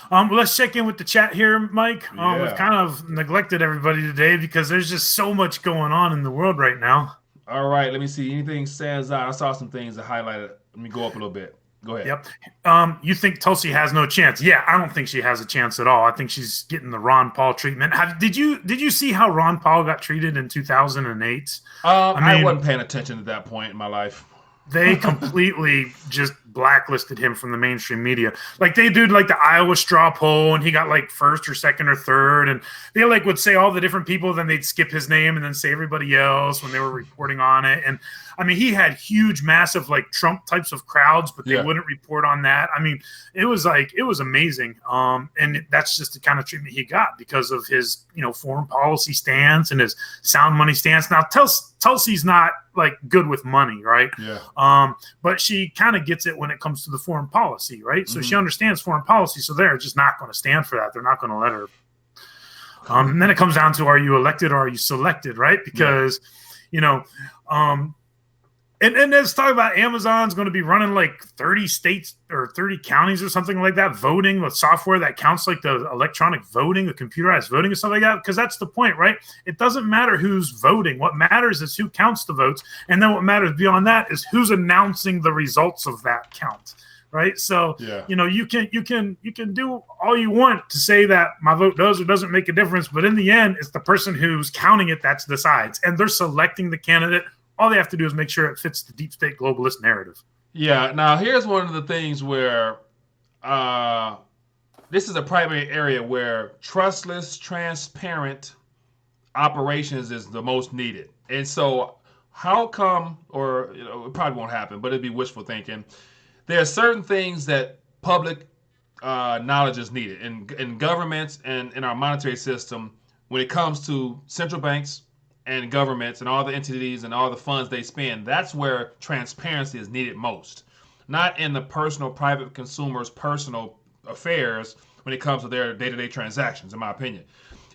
Well, let's check in with the chat here, Mike. We've kind of neglected everybody today because there's just so much going on in the world right now. All right, let me see. Anything stands out? I saw some things that highlighted. Let me go up a little bit. Go ahead. Yep. You think Tulsi has no chance? Yeah, I don't think she has a chance at all. I think she's getting the Ron Paul treatment. Did you see how Ron Paul got treated in 2008? I wasn't paying attention at that point in my life. They completely just blacklisted him from the mainstream media. Like they did like the Iowa straw poll and he got like first or second or third. And they like would say all the different people, then they'd skip his name and then say everybody else when they were reporting on it. And I mean, he had huge, massive like Trump types of crowds, but they wouldn't report on that. I mean, it was amazing. And that's just the kind of treatment he got because of his, foreign policy stance and his sound money stance. Now Tulsi's not like good with money, right? Yeah. But she kind of gets it when it comes to the foreign policy, right? So she understands foreign policy. So they're just not going to stand for that. They're not going to let her. And then it comes down to, are you elected or are you selected, right? Because, and let's talk about Amazon's going to be running like 30 states or 30 counties or something like that, voting with software that counts like the electronic voting, the computerized voting and stuff like that. Because that's the point, right? It doesn't matter who's voting. What matters is who counts the votes. And then what matters beyond that is who's announcing the results of that count. Right. So, you can do all you want to say that my vote does or doesn't make a difference. But in the end, it's the person who's counting it that decides. And they're selecting the candidate. All they have to do is make sure it fits the deep state globalist narrative. Yeah. Now, here's one of the things where this is a primary area where trustless, transparent operations is the most needed. And so, how come, or it probably won't happen, but it'd be wishful thinking. There are certain things that public knowledge is needed in governments and in our monetary system when it comes to central banks and governments and all the entities and all the funds they spend. That's where transparency is needed most, not in the personal, private consumers' personal affairs when it comes to their day-to-day transactions, in my opinion.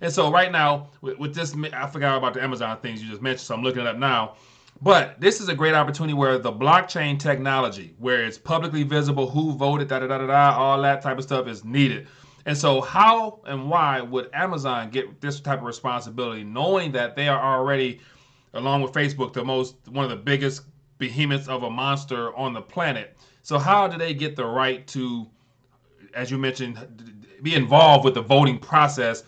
And so right now, with this, I forgot about the Amazon things you just mentioned, so I'm looking it up now. But this is a great opportunity where the blockchain technology, where it's publicly visible who voted, all that type of stuff is needed. And so how and why would Amazon get this type of responsibility, knowing that they are already, along with Facebook, one of the biggest behemoths of a monster on the planet? So how do they get the right to, as you mentioned, be involved with the voting process?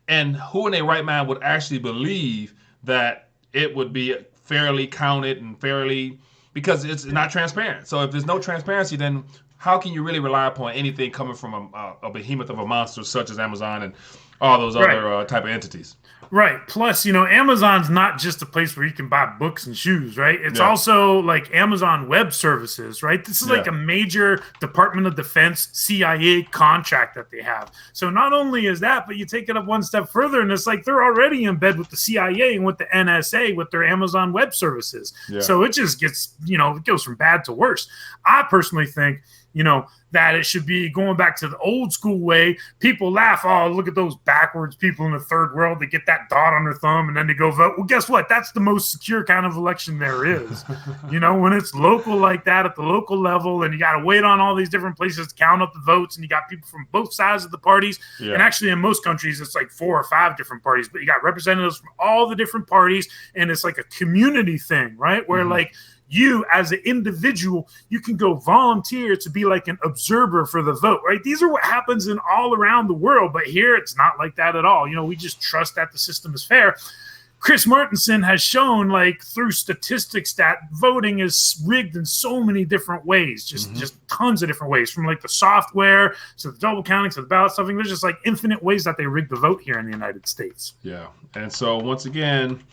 And who in their right mind would actually believe that it would be fairly counted and fairly, because it's not transparent. So if there's no transparency, then how can you really rely upon anything coming from a behemoth of a monster such as Amazon and all those other type of entities? Right. Plus, Amazon's not just a place where you can buy books and shoes, right? It's also like Amazon Web Services, right? This is like a major Department of Defense CIA contract that they have. So not only is that, but you take it up one step further, and it's like they're already in bed with the CIA and with the NSA with their Amazon Web Services. Yeah. So it just gets, it goes from bad to worse. I personally think, that it should be going back to the old school way. People laugh, oh, look at those backwards people in the third world. They get that dot on their thumb and then they go vote. Well, guess what? That's the most secure kind of election there is. When it's local like that at the local level, and you got to wait on all these different places to count up the votes, and you got people from both sides of the parties. Yeah. And actually in most countries, it's like 4 or 5 different parties, but you got representatives from all the different parties, and it's like a community thing, right? Where like, you as an individual, you can go volunteer to be like an observer for the vote, right? These are what happens in all around the world, but here it's not like that at all. We just trust that the system is fair. Chris Martenson has shown, like, through statistics, that voting is rigged in so many different ways, just tons of different ways, from like the software to the double counting to the ballot stuffing. There's just like infinite ways that they rig the vote here in the United States. Yeah, and so once again,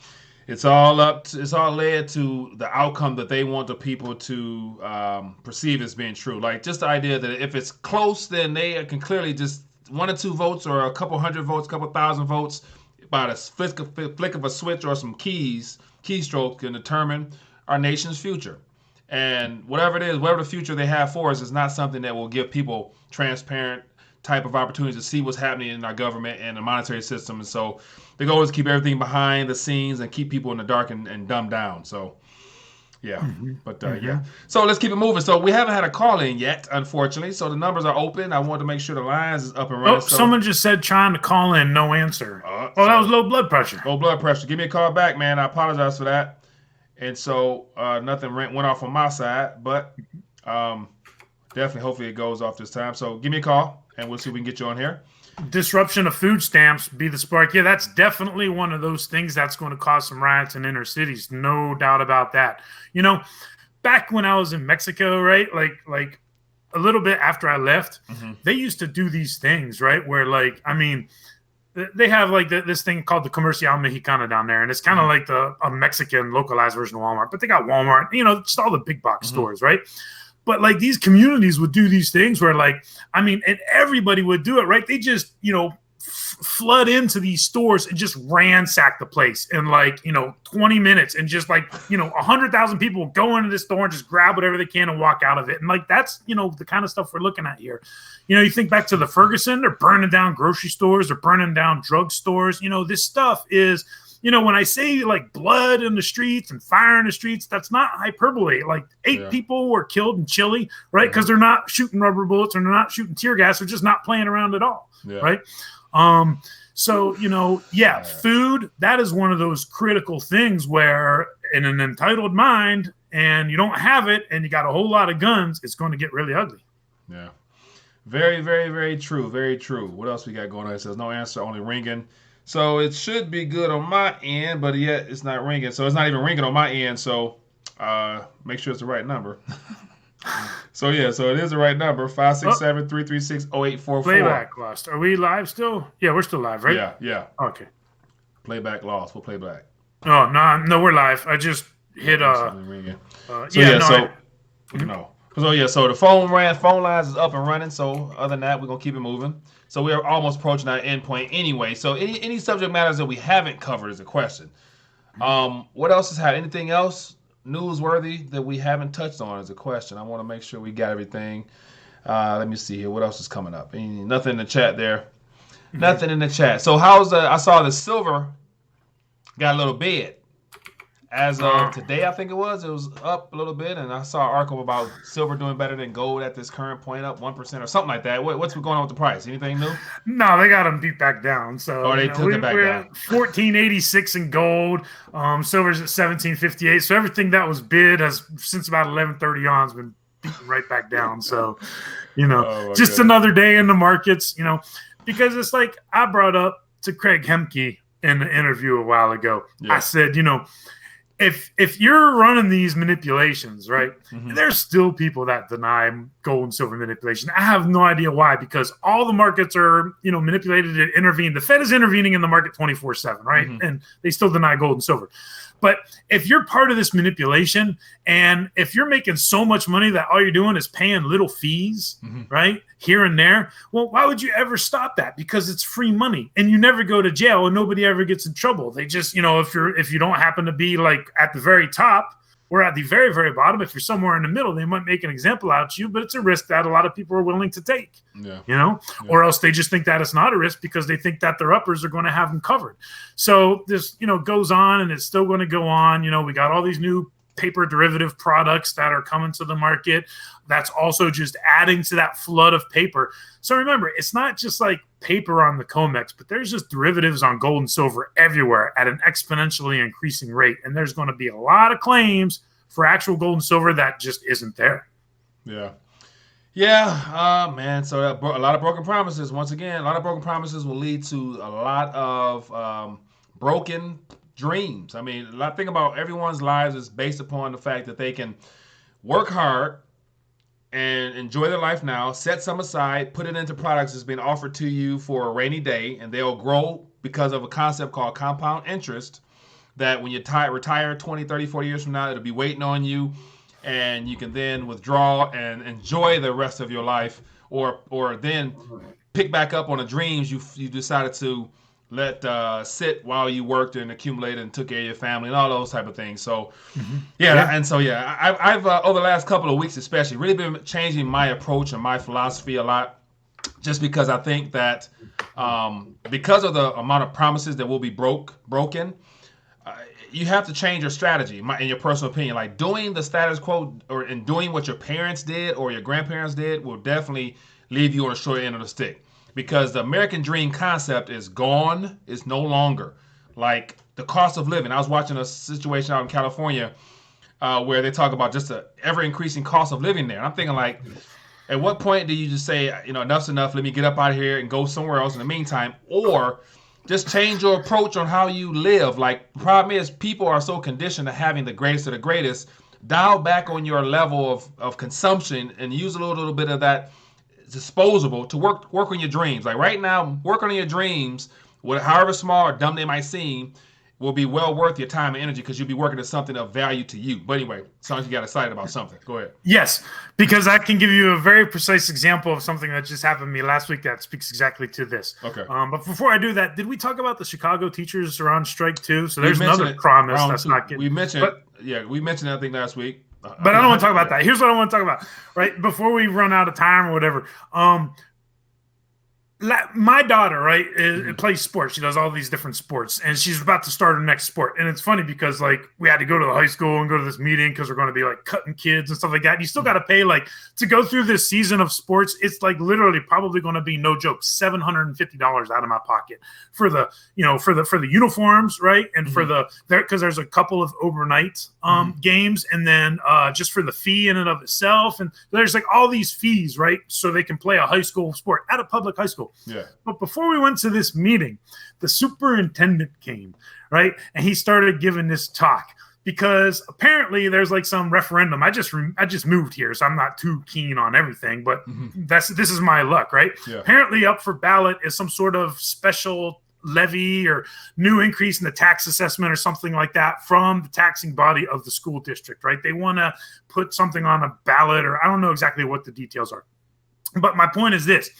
it's all led to the outcome that they want the people to perceive as being true. Like, just the idea that if it's close, then they can clearly just 1 or 2 votes or a couple hundred votes, a couple thousand votes by the flick of a switch or some keystroke can determine our nation's future. And whatever it is, whatever the future they have for us is not something that will give people transparent type of opportunities to see what's happening in our government and the monetary system. And so the goal is to keep everything behind the scenes and keep people in the dark and dumb down. So, yeah. Yeah. So let's keep it moving. So we haven't had a call in yet, unfortunately. So the numbers are open. I wanted to make sure the lines is up and running. Oh, someone just said trying to call in, no answer. That was low blood pressure. Low blood pressure. Give me a call back, man. I apologize for that. And so nothing went off on my side, but definitely, hopefully it goes off this time. So give me a call, and we'll see if we can get you on here. Disruption of food stamps be the spark. Yeah, that's definitely one of those things that's going to cause some riots in inner cities. No doubt about that. Back when I was in Mexico, right, like a little bit after I left, they used to do these things, right, where they have like this thing called the Comercial Mexicana down there, and it's kind of like a Mexican localized version of Walmart, but they got Walmart, just all the big box stores, right? But like these communities would do these things where and everybody would do it, right? They just, flood into these stores and just ransack the place in 20 minutes, and just 100,000 people go into this store and just grab whatever they can and walk out of it. And that's, the kind of stuff we're looking at here. You think back to the Ferguson, they're burning down grocery stores, they're burning down drug stores. This stuff is, when I say blood in the streets and fire in the streets, that's not hyperbole. 8 people were killed in Chile, right? Because they're not shooting rubber bullets and they're not shooting tear gas. They're just not playing around at all, right? So, food, that is one of those critical things where in an entitled mind and you don't have it and you got a whole lot of guns, it's going to get really ugly. Yeah. Very, very, very true. Very true. What else we got going on? It says no answer, only ringing. So it should be good on my end, but yet it's not ringing. So it's not even ringing on my end. So make sure it's the right number. So it is the right number, 567-336-0844. Playback lost. Are we live still? Yeah, we're still live, right? Yeah. Okay. Playback lost. We'll play back. Oh, no, we're live. I just hit ringing. So the phone lines is up and running. So other than that, we're gonna keep it moving. So we are almost approaching our end point anyway. So any subject matters that we haven't covered is a question. What else has had anything else newsworthy that we haven't touched on is a question. I want to make sure we got everything. Let me see here. What else is coming up? Nothing in the chat there. Nothing in the chat. So I saw the silver got a little bid. As of today, I think it was up a little bit, and I saw an article about silver doing better than gold at this current point, up 1% or something like that. What's going on with the price? Anything new? No, they got them beat back down. So they took it back we're down. At 1486 in gold. Silver's at 1758. So everything that was bid has since about 11:30 on has been beaten right back down. So just another day in the markets. Because it's like I brought up to Craig Hemke in the interview a while ago. Yeah. I said, if you're running these manipulations, right, there's still people that deny gold and silver manipulation. I have no idea why, because all the markets are, manipulated and intervened. The Fed is intervening in the market 24/7, right? And they still deny gold and silver. But if you're part of this manipulation, and if you're making so much money that all you're doing is paying little fees, right, here and there, well, why would you ever stop that? Because it's free money, and you never go to jail, and nobody ever gets in trouble. They just, if you don't happen to be like at the very top or at the very, very bottom, if you're somewhere in the middle, they might make an example out of you, but it's a risk that a lot of people are willing to take. Or else they just think that it's not a risk because they think that their uppers are going to have them covered. So this, goes on, and it's still going to go on. We got all these new paper derivative products that are coming to the market. That's also just adding to that flood of paper. So remember, it's not just like paper on the COMEX, but there's just derivatives on gold and silver everywhere at an exponentially increasing rate. And there's going to be a lot of claims for actual gold and silver that just isn't there. Yeah, man. So a lot of broken promises. Once again, a lot of broken promises will lead to a lot of broken dreams. I mean, think about everyone's lives is based upon the fact that they can work hard and enjoy their life now, set some aside, put it into products that's being offered to you for a rainy day, and they'll grow because of a concept called compound interest that when you retire 20, 30, 40 years from now, it'll be waiting on you, and you can then withdraw and enjoy the rest of your life, or then pick back up on the dreams you decided to let sit while you worked and accumulated and took care of your family and all those type of things. So I've over the last couple of weeks especially really been changing my approach and my philosophy a lot, just because I think that because of the amount of promises that will be broken, you have to change your strategy, in your personal opinion. Like doing the status quo and doing what your parents did or your grandparents did will definitely leave you on the short end of the stick. Because the American dream concept is gone. It's no longer. Like the cost of living. I was watching a situation out in California where they talk about just the ever-increasing cost of living there. And I'm thinking, like, at what point do you just say, enough's enough, let me get up out of here and go somewhere else in the meantime? Or just change your approach on how you live. Like, the problem is people are so conditioned to having the greatest of the greatest. Dial back on your level of consumption and use a little bit of that disposable to work on your dreams. Like right now, work on your dreams, however small or dumb they might seem, will be well worth your time and energy because you'll be working at something of value to you. But anyway, sounds like you got excited about something. Go ahead. Yes, because I can give you a very precise example of something that just happened to me last week that speaks exactly to this. Okay. But before I do that, did we talk about the Chicago teachers are on strike too? So there's another promise that's not getting. We mentioned that thing last week. But I don't want to talk about that. Here's what I want to talk about, right? Before we run out of time or whatever. My daughter, right, plays sports. She does all these different sports, and she's about to start her next sport. And it's funny because, like, we had to go to the high school and go to this meeting because we're going to be, like, cutting kids and stuff like that. And you still got to pay, like, to go through this season of sports. It's, like, literally probably going to be, no joke, $750 out of my pocket for the, for the uniforms, right, and for because there's a couple of overnight games, and then just for the fee in and of itself. And there's, like, all these fees, right, so they can play a high school sport at a public high school. Yeah. But before we went to this meeting, the superintendent came, right? And he started giving this talk. because apparently there's like some referendum. I just moved here, so I'm not too keen on everything, but this is my luck, right? Yeah. Apparently up for ballot is some sort of special levy or new increase in the tax assessment or something like that from the taxing body of the school district, right? They want to put something on a ballot, or I don't know exactly what the details are. But my point is this.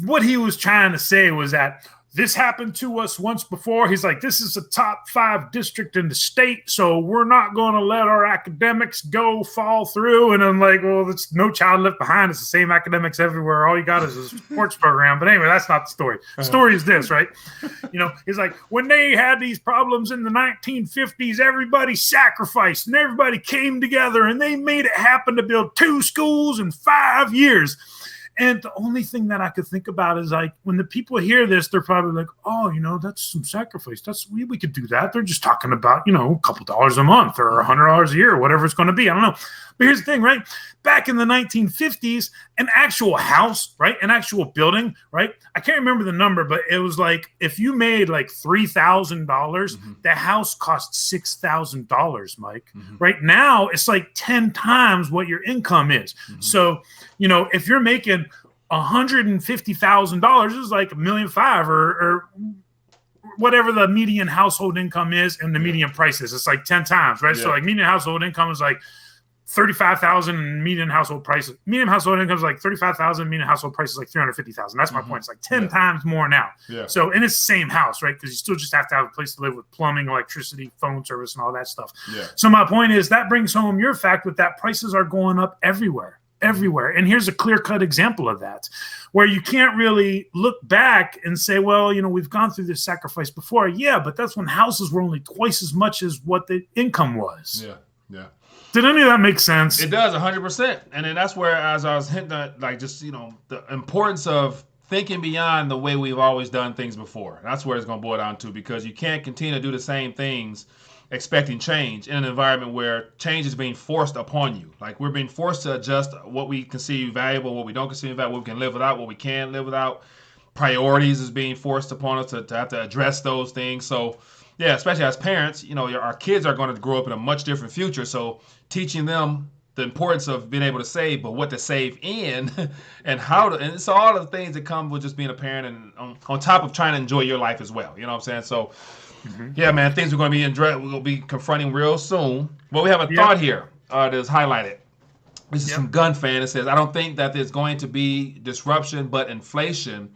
What he was trying to say was that this happened to us once before. He's like, this is a top 5 district in the state, so we're not going to let our academics fall through. And I'm like, well, it's No Child Left Behind. It's the same academics everywhere. All you got is a sports program. But anyway, that's not the story. The story is this, right? He's like, when they had these problems in the 1950s, everybody sacrificed and everybody came together and they made it happen to build 2 schools in 5 years. And the only thing that I could think about is like when the people hear this, they're probably like, oh, that's some sacrifice. We could do that. They're just talking about, a couple dollars a month or $100 a year, or whatever it's going to be. I don't know. But here's the thing, right? Back in the 1950s, an actual house, right? An actual building, right? I can't remember the number, but it was like if you made like $3,000, the house cost $6,000, Mike. Right now, it's like 10 times what your income is. So, if you're making $150,000 is like $1.5 million or whatever the median household income is and the median price is. It's like 10 times, right? Yeah. So like median household income is like $35,000 and median household price. Median household income is like $35,000. Median household price is like $350,000. That's my point. It's like 10 times more now. Yeah. So, and it's the same house, right? Because you still just have to have a place to live with plumbing, electricity, phone service, and all that stuff. Yeah. So my point is that brings home your fact with that prices are going up everywhere. And here's a clear-cut example of that, where you can't really look back and say, well, we've gone through this sacrifice before. Yeah, but that's when houses were only twice as much as what the income was. Yeah. Did any of that make sense? It does, 100%. And then that's where, as I was hinting at, like just, the importance of thinking beyond the way we've always done things before. That's where it's going to boil down to, because you can't continue to do the same things expecting change in an environment where change is being forced upon you. Like we're being forced to adjust what we consider valuable, what we don't consider valuable, what we can live without, what we can live without. Priorities is being forced upon us to have to address those things. So yeah, especially as parents, our kids are going to grow up in a much different future. So teaching them the importance of being able to save, but what to save in and how to, and so all of the things that come with just being a parent and on top of trying to enjoy your life as well. You know what I'm saying? So yeah, man, things we're going to be we're going to be confronting real soon. But we have a thought here that's highlighted. This is some gun fan. It says, I don't think that there's going to be disruption, but inflation,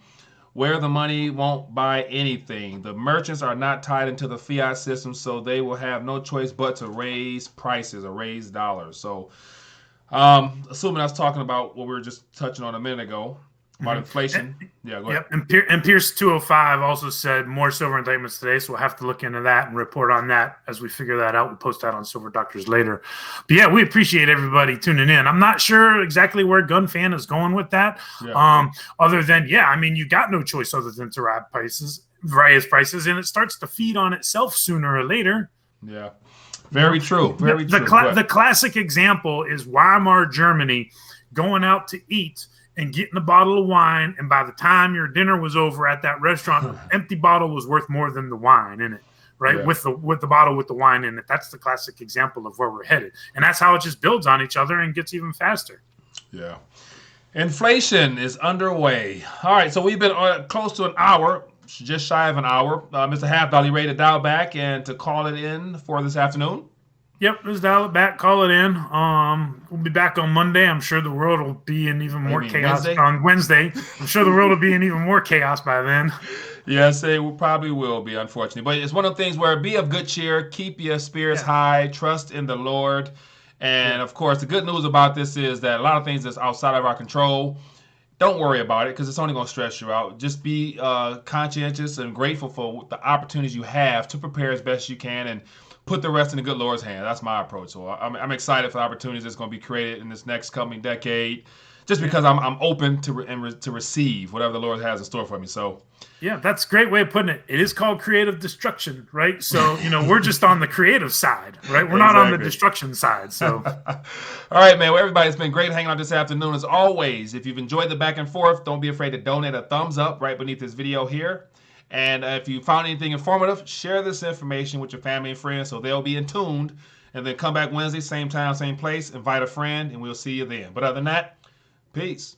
where the money won't buy anything. The merchants are not tied into the fiat system, so they will have no choice but to raise prices or raise dollars. So assuming that's talking about what we were just touching on a minute ago, about inflation. Go ahead. And Pierce 205 also said more silver indictments today, so we'll have to look into that and report on that as we figure that out. We'll post that on Silver Doctors later. But yeah, we appreciate everybody tuning in. I'm not sure exactly where Gun Fan is going with that. Other than, you got no choice other than to raise prices, and it starts to feed on itself sooner or later. Yeah. Very true. Very true. The classic example is Weimar Germany going out to eat and getting a bottle of wine, and by the time your dinner was over at that restaurant, the empty bottle was worth more than the wine in it, right? Yeah. With the bottle with the wine in it. That's the classic example of where we're headed. And that's how it just builds on each other and gets even faster. Yeah. Inflation is underway. All right, so we've been close to an hour, just shy of an hour. Mr. Halfdolly, ready to dial back and to call it in for this afternoon? Yep, let's dial it back, call it in. We'll be back on Monday. I'm sure the world will be in even more chaos on Wednesday. I'm sure the world will be in even more chaos by then. Yes, it probably will be, unfortunately. But it's one of the things where be of good cheer, keep your spirits high, trust in the Lord. And, of course, the good news about this is that a lot of things that's outside of our control, don't worry about it because it's only going to stress you out. Just be conscientious and grateful for the opportunities you have to prepare as best you can and put the rest in the good Lord's hand. That's my approach. So I'm excited for the opportunities that's going to be created in this next coming decade, just because I'm open to receive whatever the Lord has in store for me. So yeah, that's a great way of putting it. It is called creative destruction, right? So we're just on the creative side, right? We're not on the destruction side. So all right, man. Well, everybody, it's been great hanging out this afternoon. As always, if you've enjoyed the back and forth, don't be afraid to donate a thumbs up right beneath this video here. And if you found anything informative, share this information with your family and friends so they'll be in tuned. And then come back Wednesday, same time, same place. Invite a friend, and we'll see you then. But other than that, peace.